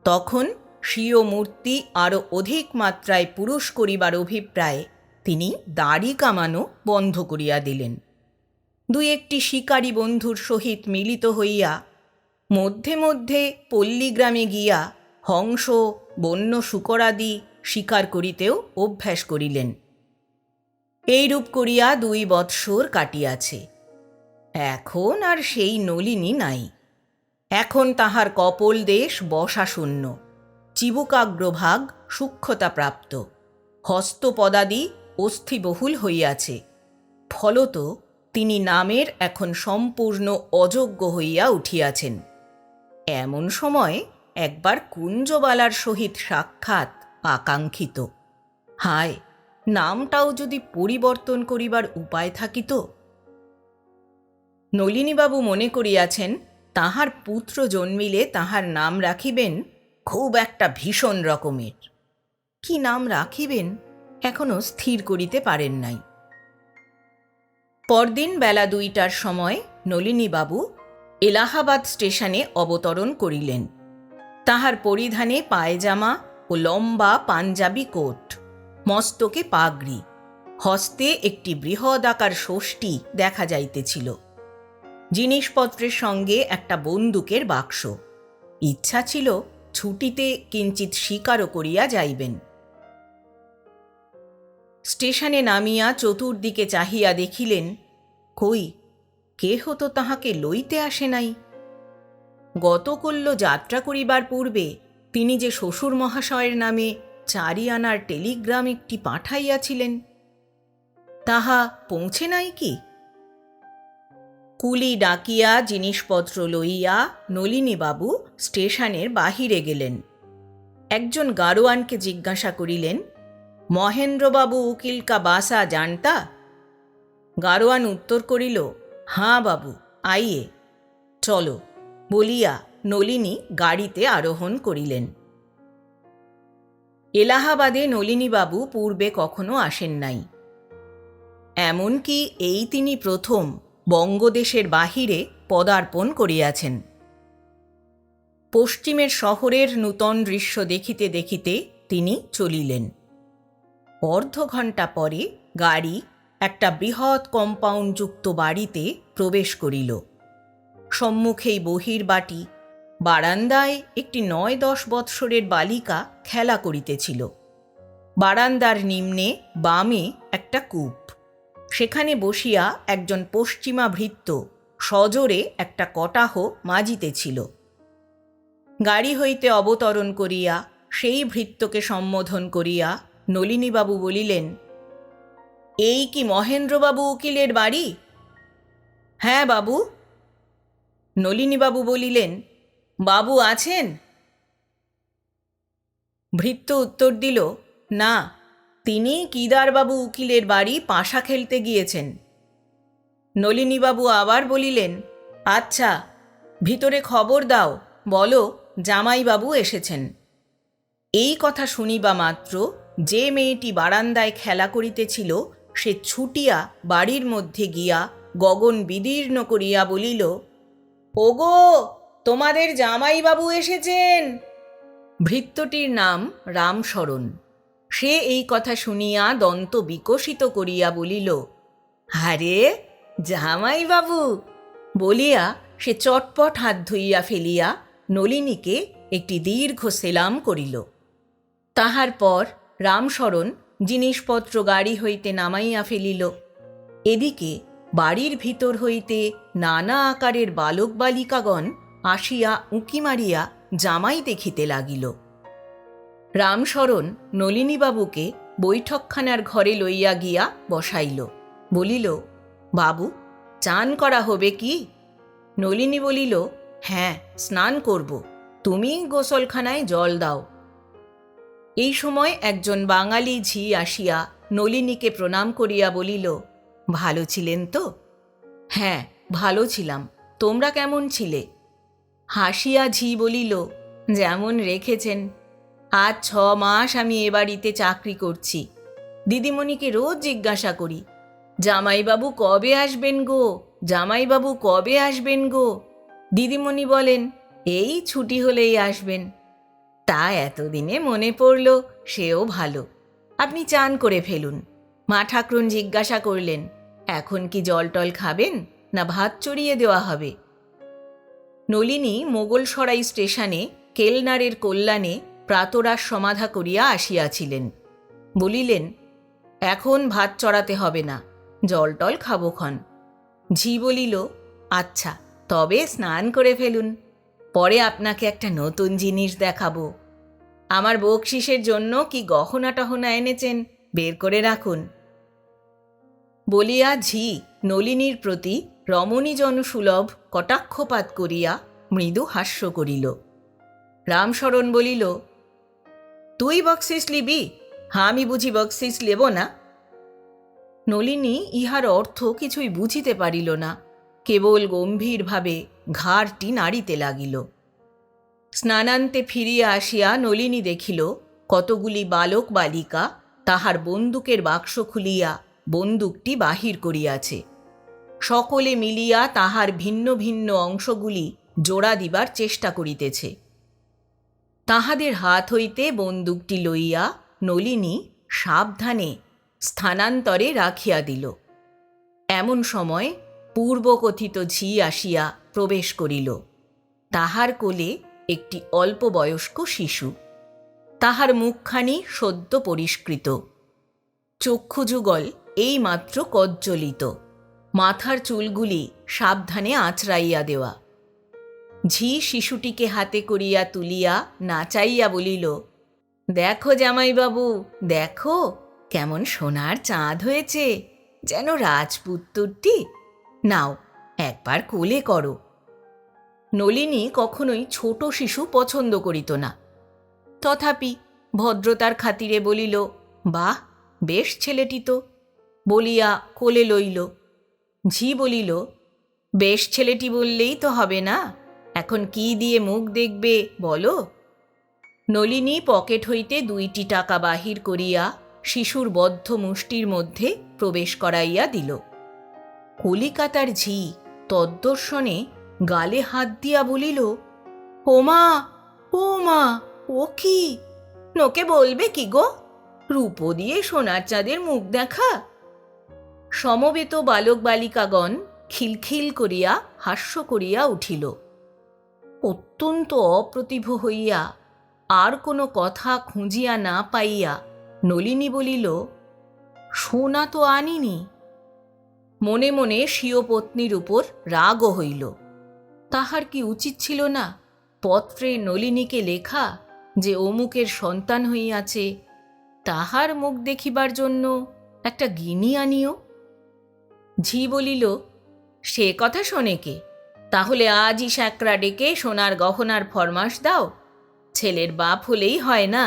তখন স্বীয় মূর্তি আরও অধিক মাত্রায় পুরুষ করিবার অভিপ্রায়ে তিনি দাড়ি কামানো বন্ধ করিয়া দিলেন। ২-১টি শিকারী বন্ধুর সহিত মিলিত হইয়া মধ্যে মধ্যে পল্লীগ্রামে গিয়া হংস, বন্য শূকরাদি শিকার করিতেও অভ্যাস করিলেন। এইরূপ করিয়া ২ বৎসর কাটিয়াছে। এখন আর সেই নলিনী নাই। এখন তাহার কপোল দেশ বসাশূন্য, চিবুকাগ্রভাগ সূক্ষ্মতাপ্রাপ্ত, হস্তপদাদি অস্থিবহুল হইয়াছে। ফলত তিনি নামের এখন সম্পূর্ণ অযোগ্য হইয়া উঠিয়াছেন। এমন সময় একবার কুঞ্জবালার সহিত সাক্ষাৎ আকাঙ্ক্ষিত। হায়, নামটাও যদি পরিবর্তন করিবার উপায় থাকিত। নলিনীবাবু মনে করিয়াছেন তাহার পুত্র জন্মিলে তাহার নাম রাখিবেন খুব একটা ভীষণ রকমের। কি নাম রাখিবেন এখনো স্থির করিতে পারেন নাই। পরদিন বেলা ২টার সময় নলিনীবাবু এলাহাবাদ স্টেশনে অবতরণ করিলেন। তাহার পরিধানে পায়জামা ও লম্বা পাঞ্জাবি কোট, মস্তকে পাগড়ি, হস্তে একটি বৃহদাকার ষষ্ঠী দেখা যাইতেছিল। জিনিসপত্রের সঙ্গে একটা বন্দুকের বাক্স। ইচ্ছা ছিল ছুটিতে কিঞ্চিৎ শিকারও করিয়া যাইবেন। স্টেশনে নামিয়া চতুর্দিকে চাহিয়া দেখিলেন, কই, কেহ তো তাহাকে লইতে আসে নাই। গতকল্য যাত্রা করিবার পূর্বে তিনি যে শ্বশুর মহাশয়ের নামে ৪ আনার টেলিগ্রাম একটি পাঠাইয়াছিলেন, তাহা পৌঁছে নাই কি? কুলি ডাকিয়া জিনিসপত্র লইয়া নলিনীবাবু স্টেশনের বাহিরে গেলেন। একজন গাড়োয়ানকে জিজ্ঞাসা করিলেন, মহেন্দ্রবাবু উকিল কা বাসা জানতা? গাড়োয়ান উত্তর করিল, হাঁ বাবু, আইয়ে। চলো বলিয়া নলিনী গাড়িতে আরোহণ করিলেন। এলাহাবাদে নলিনীবাবু পূর্বে কখনো আসেন নাই। এমনকি এই তিনি প্রথম বঙ্গদেশের বাহিরে পদার্পণ করিয়াছেন। পশ্চিমের শহরের নূতন দৃশ্য দেখিতে দেখিতে তিনি চলিলেন। অর্ধঘণ্টা পরে গাড়ি একটা বৃহৎ কম্পাউন্ডযুক্ত বাড়িতে প্রবেশ করিল। সম্মুখেই বহির্বাটি, বারান্দায় একটি ৯-১০ বৎসরের বালিকা খেলা করিতেছিল। বারান্দার নিম্নে বামে একটা কূপ, সেখানে বসিয়া একজন পশ্চিমা ভৃত্য সজোরে একটা কটাহ মাজিতেছিল। গাড়ি হইতে অবতরণ করিয়া সেই ভৃত্যকে সম্বোধন করিয়া নলিনীবাবু বলিলেন, এই কি মহেন্দ্রবাবু উকিলের বাড়ি? হ্যাঁ বাবু। নলিনীবাবু বলিলেন, বাবু আছেন? ভৃত্য উত্তর দিল, না, তিনি কিদারবাবু উকিলের বাড়ি পাশা খেলতে গিয়েছেন। নলিনীবাবু আবার বলিলেন, আচ্ছা, ভিতরে খবর দাও, বলো জামাইবাবু এসেছেন। এই কথা শুনিবা মাত্র যে মেয়েটি বারান্দায় খেলা করিতেছিল সে ছুটিয়া বাড়ির মধ্যে গিয়া গগন বিদীর্ণ করিয়া বলিল, ওগো, তোমাদের জামাইবাবু এসেছেন। ভৃত্যটির নাম রামশরণ। সে এই কথা শুনিয়া দন্ত বিকশিত করিয়া বলিল, আরে জামাইবাবু, বলিয়া সে চটপট হাত ধুইয়া ফেলিয়া নলিনীকে একটি দীর্ঘ সেলাম করিল। তাহার পর রামশরণ জিনিসপত্র গাড়ি হইতে নামাইয়া ফেলিল। এদিকে বাড়ির ভিতর হইতে নানা আকারের বালক বালিকাগণ আসিয়া উঁকি মারিয়া জামাই দেখিতে লাগিল। রামশরণ নলিনীবাবুকে বৈঠকখানার ঘরে লইয়া গিয়া বসাইল। বলিল, বাবু, চান করা হবে কি? নলিনী বলিল, হ্যাঁ, স্নান করব, তুমি গোসলখানায় জল দাও। এই সময় একজন বাঙালি ঝি আসিয়া নলিনীকে প্রণাম করিয়া বলিল, ভালো ছিলেন তো? হ্যাঁ, ভালো ছিলাম, তোমরা কেমন ছিলে? হাসিয়া ঝি বলিল, যেমন রেখেছেন। আজ 6 মাস আমি এ বাড়িতে চাকরি করছি। দিদিমণিকে রোজ জিজ্ঞাসা করি, জামাইবাবু কবে আসবেন গো, জামাইবাবু কবে আসবেন গো? দিদিমণি বলেন, এই ছুটি হলেই আসবেন। তা এতদিনে মনে পড়ল, সেও ভালো। আপনি চান করে ফেলুন। মা ঠাকরুন জিজ্ঞাসা করলেন, এখন কি জল টল খাবেন না ভাত চড়িয়ে দেওয়া হবে? নলিনী মোগলসরাই স্টেশনে কেলনারের কল্যাণে প্রাতরাশ সমাধা করিয়া আসিয়াছিলেন। বলিলেন, এখন ভাত চড়াতে হবে না, জল টল খাবোক্ষণ। ঝি বলিল, আচ্ছা, তবে স্নান করে ফেলুন, পরে আপনাকে একটা নতুন জিনিস দেখাবো। আমার বকশিসের জন্য কি গহনা টহনা এনেছেন, বের করে রাখুন। বলিয়া ঝি নলিনীর প্রতি রমণীজনসুলভ কটাক্ষপাত করিয়া মৃদু হাস্য করিল। রামশরণ বলিল, তুই বকশিস লিবি, আমি বুঝি বকশিস লেব না? নলিনী ইহার অর্থ কিছুই বুঝিতে পারিল না, কেবল গম্ভীরভাবে ঘাড়টি নাড়িতে লাগিল। স্নানান্তে ফিরিয়া আসিয়া নলিনী দেখিল কতগুলি বালক বালিকা তাহার বন্দুকের বাক্স খুলিয়া বন্দুকটি বাহির করিয়াছে। সকলে মিলিয়া তাহার ভিন্ন ভিন্ন অংশগুলি জোড়া দিবার চেষ্টা করিতেছে। তাহাদের হাত হইতে বন্দুকটি লইয়া নলিনী সাবধানে স্থানান্তরে রাখিয়া দিল। এমন সময় পূর্বকথিত ঝি আসিয়া প্রবেশ করিল। তাহার কোলে একটি অল্প বয়স্ক শিশু। তাহার মুখখানি সদ্য পরিষ্কৃত, চক্ষুযুগল এইমাত্র কজ্জলিত, মাথার চুলগুলি সাবধানে আঁচড়াইয়া দেওয়া। ঝি শিশুটিকে হাতে করিয়া তুলিয়া নাচাইয়া বলিল, দেখো জামাইবাবু, দেখো কেমন সোনার চাঁদ হয়েছে, যেন রাজপুত্তরটি। নাও, একবার কোলে করো। নলিনী কখনোই ছোট শিশু পছন্দ করিত না, তথাপি ভদ্রতার খাতিরে বলিল, বাহ, বেশ ছেলেটি তো, বলিয়া কোলে লইল। ঝি বলিল, বেশ ছেলেটি বললেই তো হবে না, এখন কি দিয়ে মুখ দেখবে বলো? নলিনী পকেট হইতে 2টি টাকা বাহির করিয়া শিশুর বদ্ধ মুষ্টির মধ্যে প্রবেশ করাইয়া দিল। কলিকাতার ঝি তদ্দর্শনে গালে হাত দিয়া বলিল, ও মা, ও মা, ও কি? নোকে বলবে কি গো, রূপো দিয়ে সোনার চাঁদের মুখ দেখা? সমবেত বালক বালিকাগণ খিলখিল করিয়া হাস্য করিয়া উঠিল। অত্যন্ত অপ্রতিভ হইয়া আর কোনো কথা খুঁজিয়া না পাইয়া নলিনী বলিল, সোনা তো আনিনি। মনে মনে স্বীয় পত্নীর উপর রাগও হইল। তাহার কি উচিত ছিল না পত্রে নলিনীকে লেখা যে অমুকের সন্তান হইয়াছে, তাহার মুখ দেখিবার জন্য একটা গিনি আনিও? ঝি বলিল, সে কথা শোনে কে? তাহলে আজই স্যাকরা ডেকে সোনার গহনার ফরমাস দাও, ছেলের বাপ হলেই হয় না?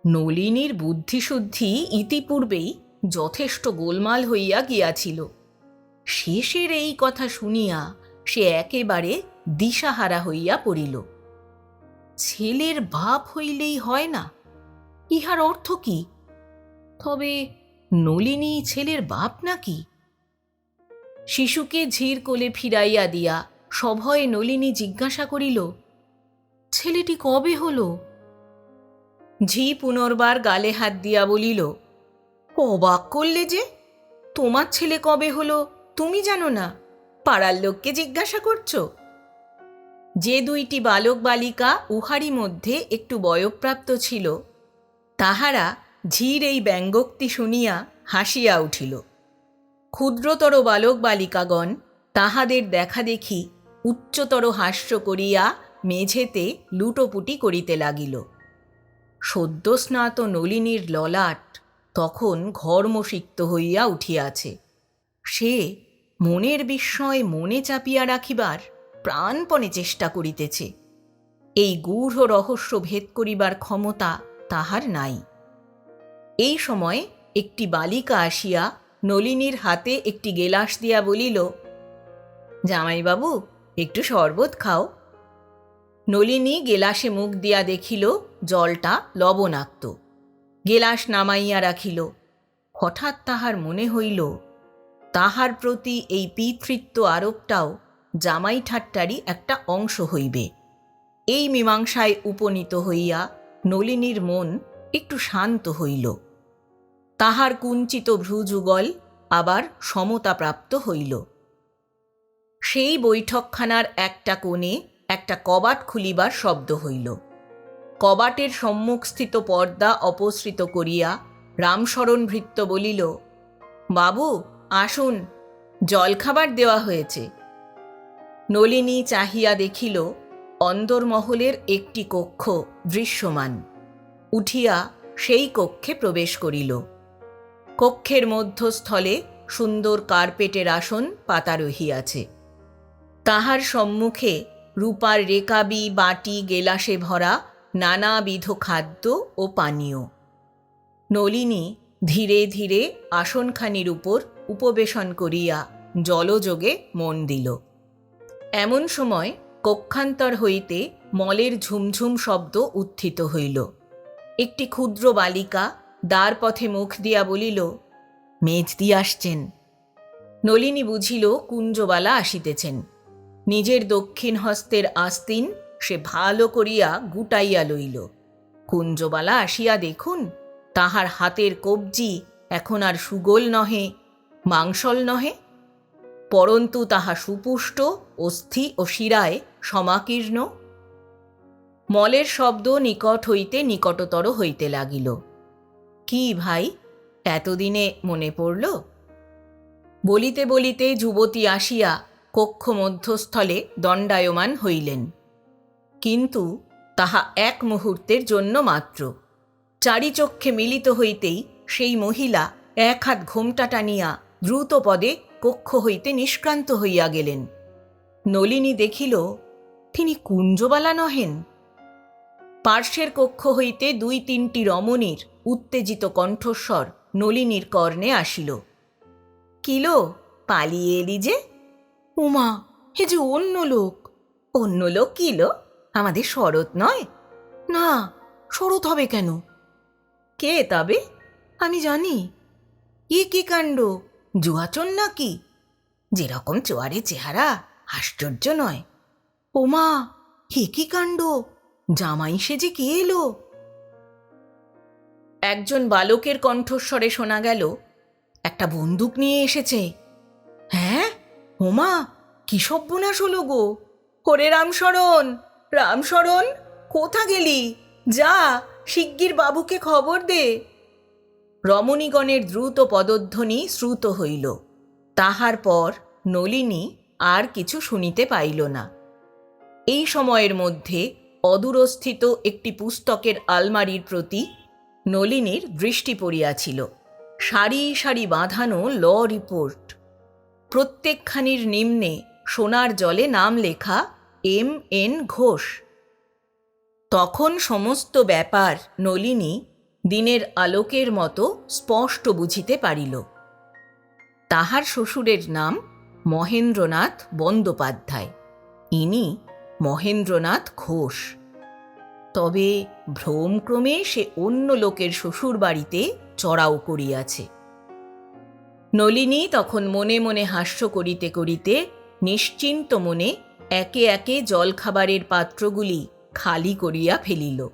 নলিনীর বুদ্ধিশুদ্ধি ইতিপূর্বেই যথেষ্ট গোলমাল হইয়া গিয়াছিল। শেষের এই কথা শুনিয়া সে একেবারে দিশাহারা হইয়া পড়িল। ছেলের বাপ হইলেই হয় না, ইহার অর্থ কি? তবে নলিনী ছেলের বাপ নাকি? শিশুকে ঝির কোলে ফিরাইয়া দিয়া সভয়ে নলিনী জিজ্ঞাসা করিল, ছেলেটি কবে হল? ঝি পুনর্বার গালে হাত দিয়া বলিল, অবাক করলে যে, তোমার ছেলে কবে হলো তুমি জানো না, পাড়ার লোককে জিজ্ঞাসা করছো? যে দুইটি বালক বালিকা উহারই মধ্যে একটু বয়ঃপ্রাপ্ত ছিল, তাহারা ঝির এই ব্যঙ্গোক্তি শুনিয়া হাসিয়া উঠিল। ক্ষুদ্রতর বালক বালিকাগণ তাহাদের দেখা দেখি উচ্চতর হাস্য করিয়া মেঝেতে লুটোপুটি করিতে লাগিল। সদ্যস্নাত নলিনীর ললাট তখন ঘর্মসিক্ত হইয়া উঠিয়াছে। সে মনের বিস্ময় মনে চাপিয়া রাখিবার প্রাণপণে চেষ্টা করিতেছে। এই গূঢ় রহস্য ভেদ করিবার ক্ষমতা তাহার নাই। এই সময় একটি বালিকা আসিয়া নলিনীর হাতে একটি গেলাস দিয়া বলিল, জামাইবাবু, একটু শরবত খাও। নলিনী গেলাসে মুখ দিয়া দেখিল জলটা লবণাক্ত। গেলাস নামাইয়া রাখিল। হঠাৎ তাহার মনে হইল, তাহার প্রতি এই পিতৃত্ব আরোপটাও জামাই ঠাট্টারই একটা অংশ হইবে। এই মীমাংসায় উপনীত হইয়া নলিনীর মন একটু শান্ত হইল। তাহার কুঞ্চিত ভ্রুযুগল আবার সমতাপ্রাপ্ত হইল। সেই বৈঠকখানার একটা কোণে একটা কবাট খুলিবার শব্দ হইল। কবাটের সম্মুখস্থিত পর্দা অপসৃত করিয়া রামশরণ ভৃত্য বলিল, বাবু আসুন, জলখাবার দেওয়া হয়েছে। নলিনী চাহিয়া দেখিল অন্দরমহলের একটি কক্ষ দৃশ্যমান। উঠিয়া সেই কক্ষে প্রবেশ করিল। কক্ষের মধ্যস্থলে সুন্দর কার্পেটের আসন পাতা রহিয়াছে। তাহার সম্মুখে রূপার রেকাবি, বাটি, গেলাসে ভরা নানাবিধ খাদ্য ও পানীয়। নলিনী ধীরে ধীরে আসনখানির উপর উপবেশন করিয়া জলযোগে মন দিল। এমন সময় কক্ষান্তর হইতে মলের ঝুমঝুম শব্দ উত্থিত হইল। একটি ক্ষুদ্র বালিকা দ্বারপথে মুখ দিয়া বলিল, মেজদি আসছেন। নলিনী বুঝিল কুঞ্জবালা আসিতেছেন। নিজের দক্ষিণ হস্তের আস্তিন সে ভালো করিয়া গুটাইয়া লইল। কুঞ্জবালা আসিয়া দেখুন, তাহার হাতের কবজি এখন আর সুগোল নহে, মাংসল নহে, পরন্তু তাহা সুপুষ্ট, অস্থি ও শিরায় সমাকীর্ণ। মলের শব্দ নিকট হইতে নিকটতর হইতে লাগিল। কি ভাই, এতদিনে মনে পড়ল? বলিতে বলিতে যুবতী আসিয়া কক্ষ মধ্যস্থলে দণ্ডায়মান হইলেন। কিন্তু তাহা এক মুহূর্তের জন্য মাত্র। চারিচক্ষে মিলিত হইতেই সেই মহিলা এক হাত ঘোমটা টানিয়া দ্রুত পদে কক্ষ হইতে নিষ্ক্রান্ত হইয়া গেলেন। নলিনী দেখিল তিনি কুঞ্জবালা নহেন। পার্শ্বের কক্ষ হইতে দুই তিনটি রমণীর উত্তেজিত কণ্ঠস্বর নলিনীর কর্ণে আসিল। কিলো, পালিয়ে এলি যে? উমা, হে যে অন্য লোক। অন্য লোক কিলো? আমাদের শরৎ নয়? না, শরৎ হবে কেন? কে তবে? আমি জানি। এ কি কাণ্ড, জুয়াচন নাকি? যেরকম চোয়ারে চেহারা, আশ্চর্য নয়। ওমা, হে কি কাণ্ড, জামাই সেজে কে এলো? একজন বালকের কণ্ঠস্বরে শোনা গেল, একটা বন্দুক নিয়ে এসেছে। হ্যাঁ, ওমা, কি সর্বনাশ হলো গো! ওরে রামশরণ, রামশরণ, কোথা গেলি? যা, শিগগির বাবুকে খবর দে। রমণীগণের দ্রুত পদধ্বনি শ্রুত হইল। তাহার পর নলিনী আর কিছু শুনিতে পাইল না। এই সময়ের মধ্যে অদূরস্থিত একটি পুস্তকের আলমারির প্রতি নলিনীর দৃষ্টি পড়িয়াছিল। সারি সারি বাঁধানো ল রিপোর্ট। প্রত্যেকখানির নিম্নে সোনার জলে নাম লেখা M.N. ঘোষ। তখন সমস্ত ব্যাপার নলিনী দিনের আলোকের মতো স্পষ্ট বুঝিতে পারিল। তাহার শ্বশুরের নাম মহেন্দ্রনাথ বন্দ্যোপাধ্যায়, ইনি মহেন্দ্রনাথ ঘোষ। তবে ভ্রমক্রমে সে অন্য লোকের শ্বশুর বাড়িতে চড়াও করিয়াছে। নলিনী তখন মনে মনে হাস্য করিতে করিতে নিশ্চিন্ত মনে একে একে জলখাবারের পাত্রগুলি খালি করিয়া ফেলিল।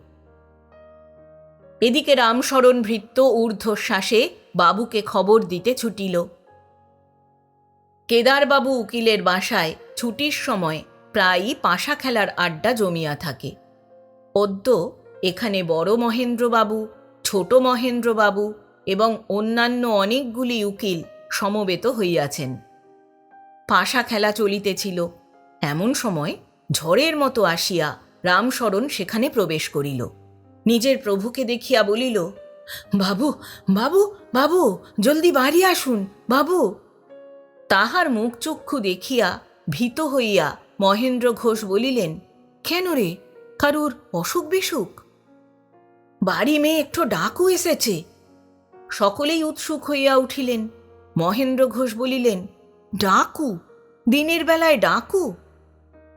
এদিকে রামশরণ ভৃত্য ঊর্ধ্বশ্বাসে বাবুকে খবর দিতে ছুটিল। কেদারবাবু উকিলের বাসায় ছুটির সময় প্রায়ই পাশা খেলার আড্ডা জমিয়া থাকে। অদ্য এখানে বড় মহেন্দ্রবাবু, ছোট মহেন্দ্রবাবু এবং অন্যান্য অনেকগুলি উকিল সমবেত হইয়াছেন। পাশা খেলা চলিতেছিল। এমন সময় ঝড়ের মতো আসিয়া রামশরণ সেখানে প্রবেশ করিল। নিজের প্রভুকে দেখিয়া বলিল, বাবু বাবু বাবু, জলদি বাড়ি আসুন বাবু। তাহার মুখচক্ষু দেখিয়া ভীত হইয়া মহেন্দ্র ঘোষ বলিলেন, কেন রে, কারুর অসুখ বিসুখ? বাড়ি মেয়ে একটু ডাকু এসেছে। সকলেই উৎসুক হইয়া উঠিলেন। মহেন্দ্র ঘোষ বলিলেন, ডাকু? দিনের বেলায় ডাকু?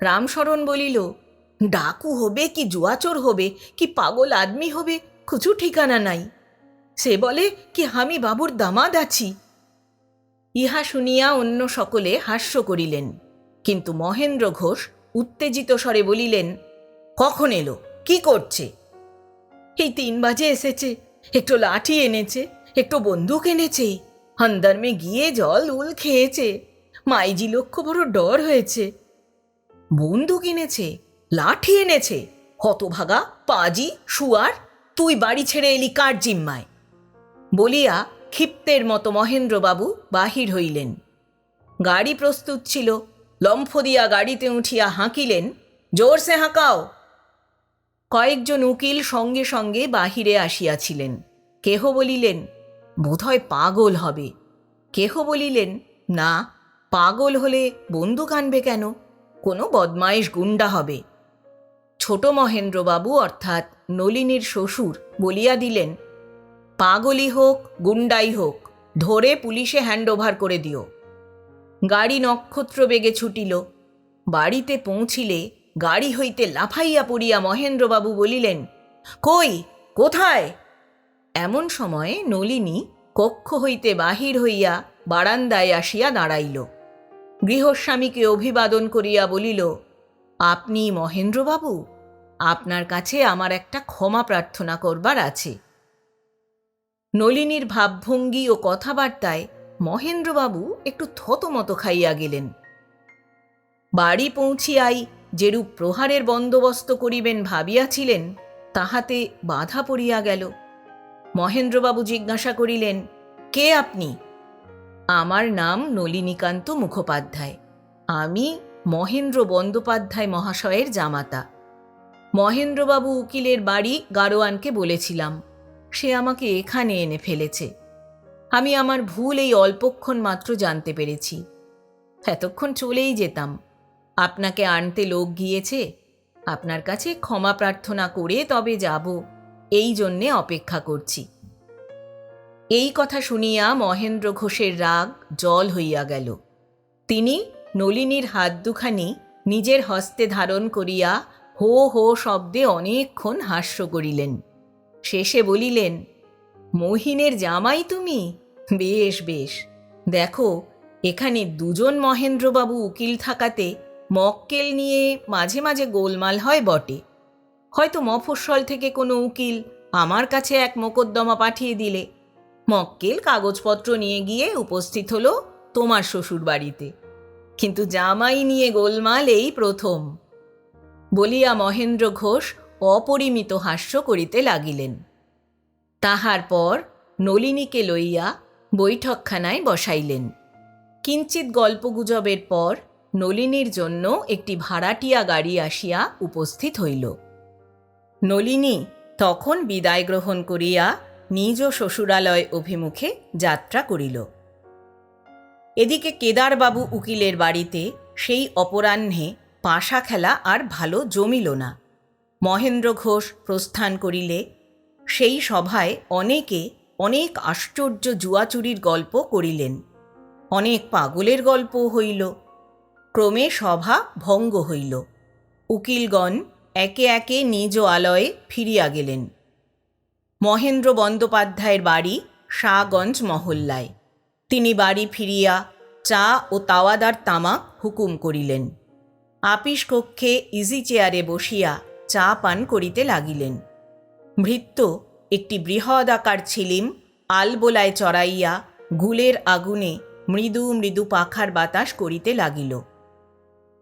রামশরণ বলিল, ডাকু হবে কি জুয়াচোর হবে কি পাগল আদমি হবে, কিছু ঠিকানা নাই। সে বলে কি আমি বাবুর দামাদ আছি। ইহা শুনিয়া অন্য সকলে হাস্য করিলেন, কিন্তু মহেন্দ্র ঘোষ উত্তেজিত স্বরে বলিলেন, কখন এলো, কি করছে? এই 3 বাজে এসেছে, একটু লাঠি এনেছে, একটু বন্দুক এনেছে, হন্দারমে গিয়ে জল উল খেয়েছে। মাইজি লক্ষ্য বড় ডর হয়েছে। বন্দুক এনেছে, লাঠি এনেছে? হতভাগা, পাজি, শুয়ার, তুই বাড়ি ছেড়ে এলি কার জিম্মায়? বলিয়া ক্ষিপ্তের মতো মহেন্দ্রবাবু বাহির হইলেন। গাড়ি প্রস্তুত ছিল। লম্ফ দিয়া গাড়িতে উঠিয়া হাঁকিলেন, জোরসে হাঁকাও। কয়েকজন উকিল সঙ্গে সঙ্গে বাহিরে আসিয়াছিলেন। কেহ বলিলেন, বোধহয় পাগল হবে। কেহ বলিলেন, না, পাগল হলে বন্দুক আনবে কেন, কোনো বদমাইশ গুন্ডা হবে। ছোট মহেন্দ্রবাবু অর্থাৎ নলিনীর শ্বশুর বলিয়া দিলেন, পাগলই হোক গুন্ডাই হোক, ধরে পুলিশে হ্যান্ডওভার করে দিও। গাড়ি নক্ষত্র বেগে ছুটিল। বাড়িতে পৌঁছিলে গাড়ি হইতে লাফাইয়া পড়িয়া মহেন্দ্রবাবু বলিলেন, কই, কোথায়? এমন সময় নলিনী কক্ষ হইতে বাহির হইয়া বারান্দায় আসিয়া দাঁড়াইল। গৃহস্বামীকে অভিবাদন করিয়া বলিল, আপনি মহেন্দ্রবাবু? আপনার কাছে আমার একটা ক্ষমা প্রার্থনা করবার আছে। নলিনীর ভাবভঙ্গি ও কথাবার্তায় মহেন্দ্রবাবু একটু থতমত খাইয়া গেলেন। বাড়ি পৌঁছিয়াই যেরূপ প্রহারের বন্দোবস্ত করিবেন ভাবিয়াছিলেন, তাহাতে বাধা পড়িয়া গেল। মহেন্দ্রবাবু জিজ্ঞাসা করিলেন, কে আপনি? আমার নাম নলিনীকান্ত মুখোপাধ্যায়। আমি মহেন্দ্র বন্দ্যোপাধ্যায় মহাশয়ের জামাতা। মহেন্দ্রবাবু উকিলের বাড়ি গাড়োয়ানকে বলেছিলাম, সে আমাকে এখানে এনে ফেলেছে। আমি আমার ভুল এই অল্পক্ষণ মাত্র জানতে পেরেছি। এতক্ষণ চলেই যেতাম। আপনাকে আনতে লোক গিয়েছে, আপনার কাছে ক্ষমা প্রার্থনা করে তবে যাব, এই জন্যে অপেক্ষা করছি। এই কথা শুনিয়া মহেন্দ্র ঘোষের রাগ জল হইয়া গেল। তিনি নলিনীর হাত দুখানি নিজের হস্তে ধারণ করিয়া হো হো শব্দে অনেকক্ষণ হাস্য করিলেন। শেষে বলিলেন, মহিনের জামাই তুমি? বেশ বেশ। দেখো, এখানে 2 জন মহেন্দ্রবাবু উকিল থাকাতে মক্কেল নিয়ে মাঝে মাঝে গোলমাল হয় বটে। হয়তো মফস্বল থেকে কোনো উকিল আমার কাছে এক মোকদ্দমা পাঠিয়ে দিলে, মক্কেল কাগজপত্র নিয়ে গিয়ে উপস্থিত হলো তোমার শ্বশুর বাড়িতে, কিন্তু জামাই নিয়ে গোলমাল এই প্রথম। বলিয়া মহেন্দ্র ঘোষ অপরিমিত হাস্য করিতে লাগিলেন। তাহার পর নলিনীকে লইয়া বৈঠকখানায় বসাইলেন। কিঞ্চিৎ গল্পগুজবের পর নলিনীর জন্য একটি ভাড়াটিয়া গাড়ি আসিয়া উপস্থিত হইল। নলিনী তখন বিদায় গ্রহণ করিয়া নিজ শ্বশুরালয় অভিমুখে যাত্রা করিল। এদিকে কেদারবাবু উকিলের বাড়িতে সেই অপরাহ্নে পাশা খেলা আর ভালো জমিল না। মহেন্দ্র ঘোষ প্রস্থান করিলে সেই সভায় অনেকে অনেক আশ্চর্য জুয়াচুরির গল্প করিলেন, অনেক পাগলের গল্প হইল। ক্রমে সভা ভঙ্গ হইল। উকিলগণ একে একে নিজ আলয়ে ফিরিয়া গেলেন। মহেন্দ্র বন্দ্যোপাধ্যায়ের বাড়ি শাহগঞ্জ মহল্লায়। তিনি বাড়ি ফিরিয়া চা ও তাওয়াদার তামাক হুকুম করিলেন। আপিস কক্ষে ইজি চেয়ারে বসিয়া চা পান করিতে লাগিলেন। ভৃত্য একটি বৃহদাকার ছিলিম আলবোলায় চড়াইয়া গুলের আগুনে মৃদু মৃদু পাখার বাতাস করিতে লাগিল।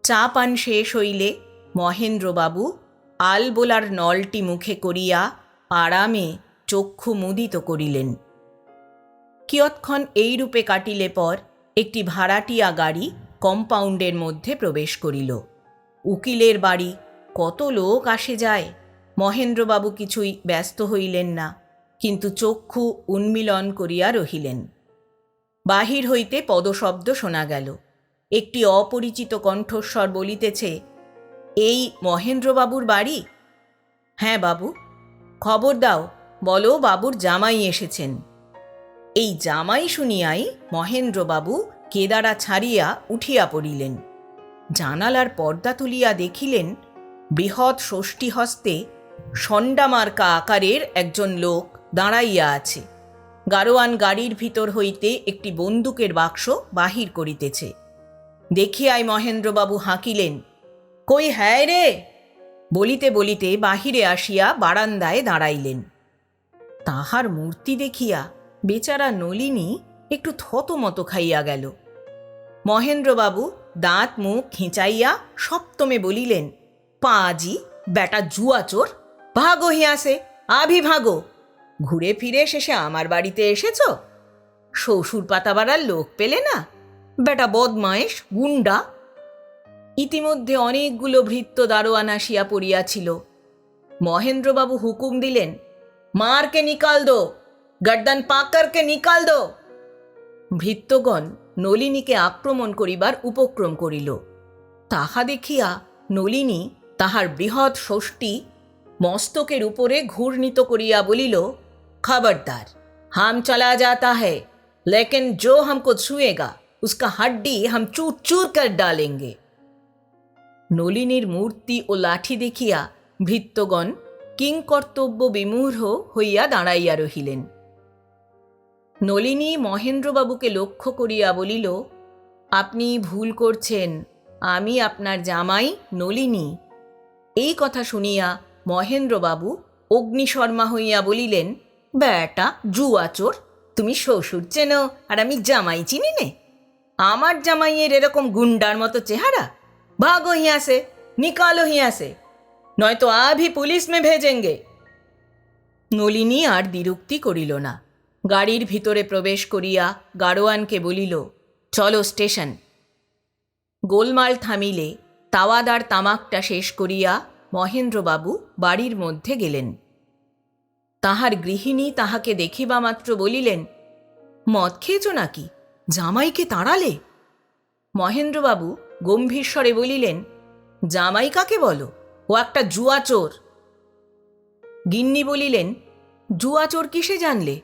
চা পান শেষ হইলে মহেন্দ্রবাবু আলবোলার নলটি মুখে করিয়া আরামে চক্ষু মুদিত করিলেন। কিয়ৎক্ষণ এইরূপে কাটিলে পর একটি ভাড়াটিয়া গাড়ি কম্পাউন্ডের মধ্যে প্রবেশ করিল। উকিলের বাড়ি, কত লোক আসে যায়। মহেন্দ্রবাবু কিছুই ব্যস্ত হইলেন না, কিন্তু চক্ষু উন্মীলন করিয়া রহিলেন। বাহির হইতে পদশব্দ শোনা গেল। একটি অপরিচিত কণ্ঠস্বর বলিতেছে, এই মহেন্দ্রবাবুর বাড়ি? হ্যাঁ বাবু। খবর দাও, বলো বাবুর জামাই এসেছেন। এই জামাই শুনিয়াই মহেন্দ্রবাবু কেদারা ছাড়িয়া উঠিয়া পড়িলেন। জানালার পর্দা তুলিয়া দেখিলেন, বৃহৎ ষষ্ঠীহস্তে ষণ্ডামার্কা আকারের একজন লোক দাঁড়াইয়া আছে। গাড়োয়ান গাড়ির ভিতর হইতে একটি বন্দুকের বাক্স বাহির করিতেছে। দেখিয়াই মহেন্দ্রবাবু হাঁকিলেন, কই হ্যায় রে? বলিতে বলিতে বাহিরে আসিয়া বারান্দায় দাঁড়াইলেন। তাহার মূর্তি দেখিয়া বেচারা নলিনী একটু থতমত খাইয়া গেল। মহেন্দ্রবাবু দাঁত মুখ খিঁচাইয়া সপ্তমে বলিলেন, পাজি বেটা জুয়াচোর, ভাগো হিয়াসে, আভি ভাগো। ঘুরে ফিরে শেষে আমার বাড়িতে এসেছ? শ্বশুর পাতাবাড়ার লোক পেলে না? বেটা বদমায়েশ, গুন্ডা। ইতিমধ্যে অনেকগুলো ভৃত্য দারোয়ান আসিয়া পড়িয়াছিল। মহেন্দ্রবাবু হুকুম দিলেন, মারকে নিকাল দো, গর্দন পাকরকে নিকাল দো। ভৃত্যগণ নলিনীকে আক্রমণ করিবার উপক্রম করিল। তাহা দেখিয়া নলিনী তাহার বৃহৎ ষষ্ঠী মস্তকের উপরে ঘূর্ণিত করিয়া বলিল, খবরদার, হাম চলা যাতা হ্যায়, লেকিন জো হামকো ছুঁয়েগা উসকা হাড্ডি হাম চূর চূর কর ডালেঙ্গে। নলিনীর মূর্তি ও লাঠি দেখিয়া ভৃত্যগণ কিংকর্তব্য বিমূঢ় হইয়া দাঁড়াইয়া রহিলেন। নলিনী মহেন্দ্রবাবুকে লক্ষ্য করিয়া বলিল, আপনি ভুল করছেন, আমি আপনার জামাই নলিনী। এই কথা শুনিয়া মহেন্দ্রবাবু অগ্নিশর্মা হইয়া বলিলেন, বেটা জুয়াচোর, তুমি শ্বশুর চেনো আর আমি জামাই চিনি নে? আমার জামাইয়ের এরকম গুন্ডার মতো চেহারা? ভাগো হিয়াসে, নিকালো হিয়াসে, নয়তো আভি পুলিশ মে ভেজেঙ্গে। নলিনী আর দ্বিরুক্তি করিল না। গাড়ির ভিতরে প্রবেশ করিয়া গাড়োয়ানকে বলিল, চলো স্টেশন। গোলমাল থামিলে তাওয়াদার তামাকটা শেষ করিয়া মহেন্দ্রবাবু বাড়ির মধ্যে গেলেন। তাহার গৃহিণী তাহাকে দেখিবা মাত্র বলিলেন, মদ খেয়েছ নাকি? জামাইকে তাড়ালে? মহেন্দ্রবাবু গম্ভীর স্বরে বলিলেন, জামাই কাকে বলো? ও একটা জুয়াচোর। গিন্নি বলিলেন, জুয়াচোর কিসে জানলে?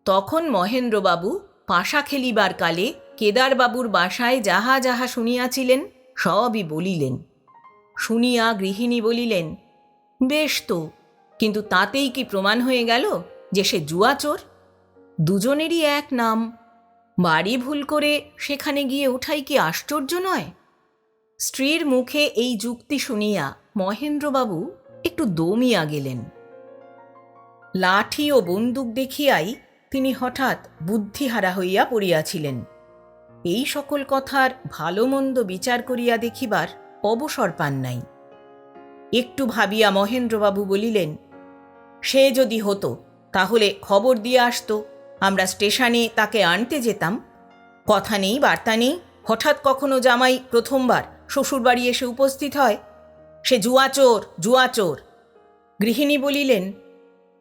তখন মহেন্দ্রবাবু পাশা খেলিবার কালে কেদারবাবুর বাসায় যাহা যাহা শুনিয়াছিলেন সবই বলিলেন। শুনিয়া গৃহিণী বলিলেন, বেশ তো, কিন্তু তাতেই কি প্রমাণ হয়ে গেল যে সে জুয়াচোর? দুজনেরই এক নাম, বাড়ি ভুল করে সেখানে গিয়ে ওঠাই কি আশ্চর্য নয়? স্ত্রীর মুখে এই যুক্তি শুনিয়া মহেন্দ্রবাবু একটু দমিয়া গেলেন। লাঠি ও বন্দুক দেখিয়াই তিনি হঠাৎ বুদ্ধিহারা হইয়া পড়িয়াছিলেন। এই সকল কথার ভালো মন্দ বিচার করিয়া দেখিবার অবসর পান নাই। একটু ভাবিয়া মহেন্দ্রবাবু বলিলেন, সে যদি হতো তাহলে খবর দিয়ে আসতো, আমরা স্টেশনে তাকে আনতে যেতাম। কথা নেই, বার্তা নেই, হঠাৎ কখনো জামাই প্রথমবার শ্বশুরবাড়ি এসে উপস্থিত হয়। সে জুয়াচোর, জুয়াচোর। গৃহিণী বলিলেন,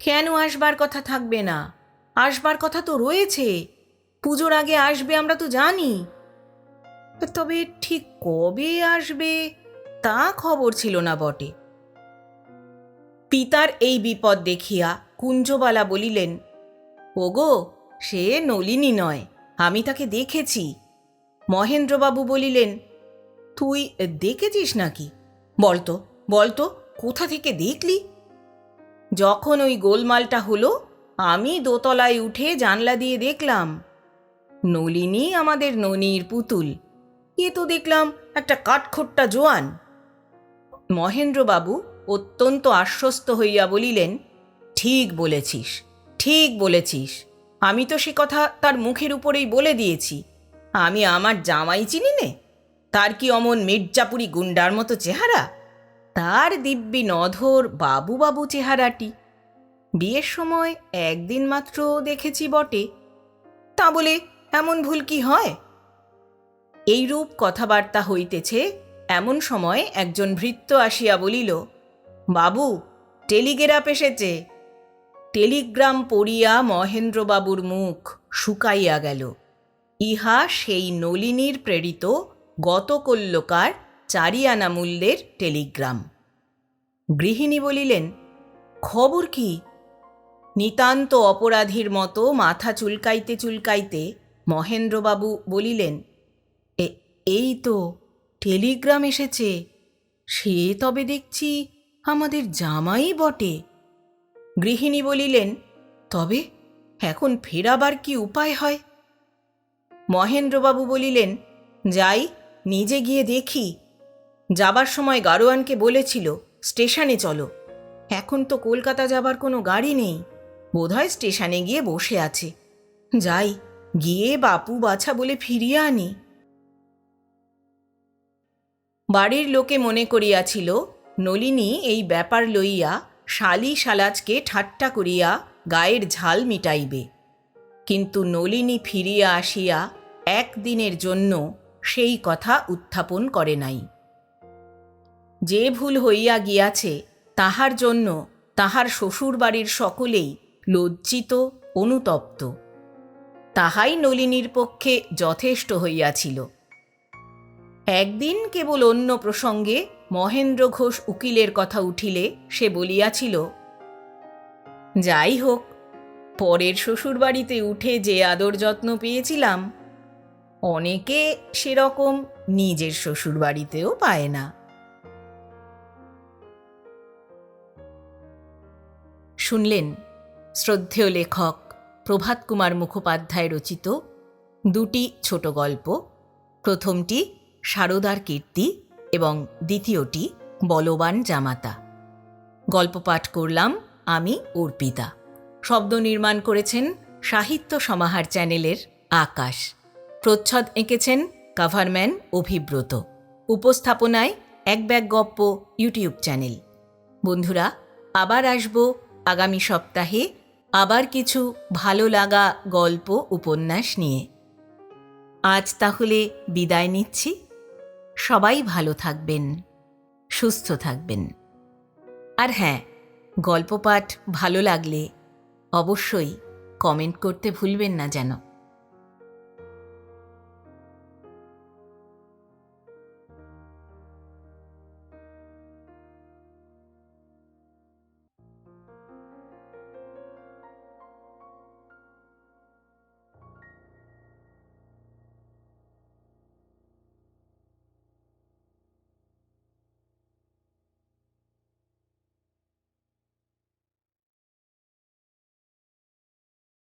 কেন আসবার কথা থাকবে না? আসবার কথা তো রয়েছে, পুজোর আগে আসবে আমরা তো জানি, তবে ঠিক কবে আসবে তা খবর ছিল না বটে। পিতার এই বিপদ দেখিয়া কুঞ্জবালা বলিলেন, ওগো, সে নলিনী নয়, আমি তাকে দেখেছি। মহেন্দ্রবাবু বলিলেন, তুই দেখেছিস নাকি? বলতো বলতো, কোথা থেকে দেখলি? যখন ওই গোলমালটা হলো আমি দোতলায় উঠে জানলা দিয়ে দেখলাম। নলিনী আমাদের ননির পুতুল, এ তো দেখলাম একটা কাঠখোট্টা জোয়ান। মহেন্দ্রবাবু অত্যন্ত আশ্বস্ত হইয়া বলিলেন, ঠিক বলেছিস, ঠিক বলেছিস। আমি তো সে কথা তার মুখের উপরেই বলে দিয়েছি। আমি আমার জামাই চিনি নে? তার কি অমন মির্জাপুরি গুন্ডার মতো চেহারা? তার দিব্যি নধর বাবু বাবু চেহারাটি। বিয়ের সময় একদিন মাত্র দেখেছি বটে, তা বলে এমন ভুল কি হয়? এইরূপ কথাবার্তা হইতেছে, এমন সময় একজন ভৃত্য আসিয়া বলিল, বাবু, টেলিগ্রাফ এসেছে। টেলিগ্রাম পড়িয়া মহেন্দ্রবাবুর মুখ শুকাইয়া গেল। ইহা সেই নলিনীর প্রেরিত গতকল্যকার 4 আনা মূল্যের টেলিগ্রাম। গৃহিণী বলিলেন, খবর কি? নিতান্ত অপরাধীর মতো মাথা চুলকাইতে চুলকাইতে মহেন্দ্রবাবু বলিলেন, এই তো টেলিগ্রাম এসেছে। সে তবে দেখছি আমাদের জামাই বটে। গৃহিণী বলিলেন, তবে এখন ফেরাবার কি উপায় হয়? মহেন্দ্রবাবু বলিলেন, যাই, নিজে গিয়ে দেখি। যাবার সময় গাড়োয়ানকে বলেছিল স্টেশনে চলো। এখন তো কলকাতা যাবার কোনো গাড়ি নেই, বোধহয় স্টেশনে গিয়ে বসে আছে। যাই, গিয়ে বাপু বাছা বলে ফিরিয়ে আনি। বাড়ির লোকে মনে করিয়াছিল নলিনী এই ব্যাপার লইয়া শালি শালাজকে ঠাট্টা করিয়া গায়ের ঝাল মিটাইবে। কিন্তু নলিনী ফিরিয়া আসিয়া একদিনের জন্য সেই কথা উত্থাপন করে নাই। যে ভুল হইয়া গিয়াছে তাহার জন্য তাহার শ্বশুরবাড়ির সকলেই লজ্জিত, অনুতপ্ত। তাহাই নলিনীর পক্ষে যথেষ্ট হইয়াছিল। একদিন কেবল অন্য প্রসঙ্গে মহেন্দ্র ঘোষ উকিলের কথা উঠিলে সে বলিয়াছিল, যাই হোক, পরের শ্বশুরবাড়িতে উঠে যে আদর যত্ন পেয়েছিলাম, অনেকে সেরকম নিজের শ্বশুরবাড়িতেও পায় না। শুনলেন শ্রদ্ধেয় লেখক প্রভাত কুমার মুখোপাধ্যায় রচিত 2টি ছোট গল্প। প্রথমটি সারদার কীর্তি এবং দ্বিতীয়টি বলবান জামাতা। গল্প পাঠ করলাম আমি অর্পিতা। শব্দ নির্মাণ করেছেন সাহিত্য সমাহার চ্যানেলের আকাশ। প্রচ্ছদ এঁকেছেন কভারম্যান অভিব্রত। উপস্থাপনায় এক ব্যাগ গপ্প ইউটিউব চ্যানেল। বন্ধুরা, আবার আসব আগামী সপ্তাহে আবার কিছু ভালো লাগা গল্প উপন্যাস নিয়ে। আজ তাহলে বিদায় নিচ্ছি। সবাই ভালো থাকবেন, সুস্থ থাকবেন। আর হ্যাঁ, গল্প পাঠ ভালো লাগলে অবশ্যই কমেন্ট করতে ভুলবেন না যেন।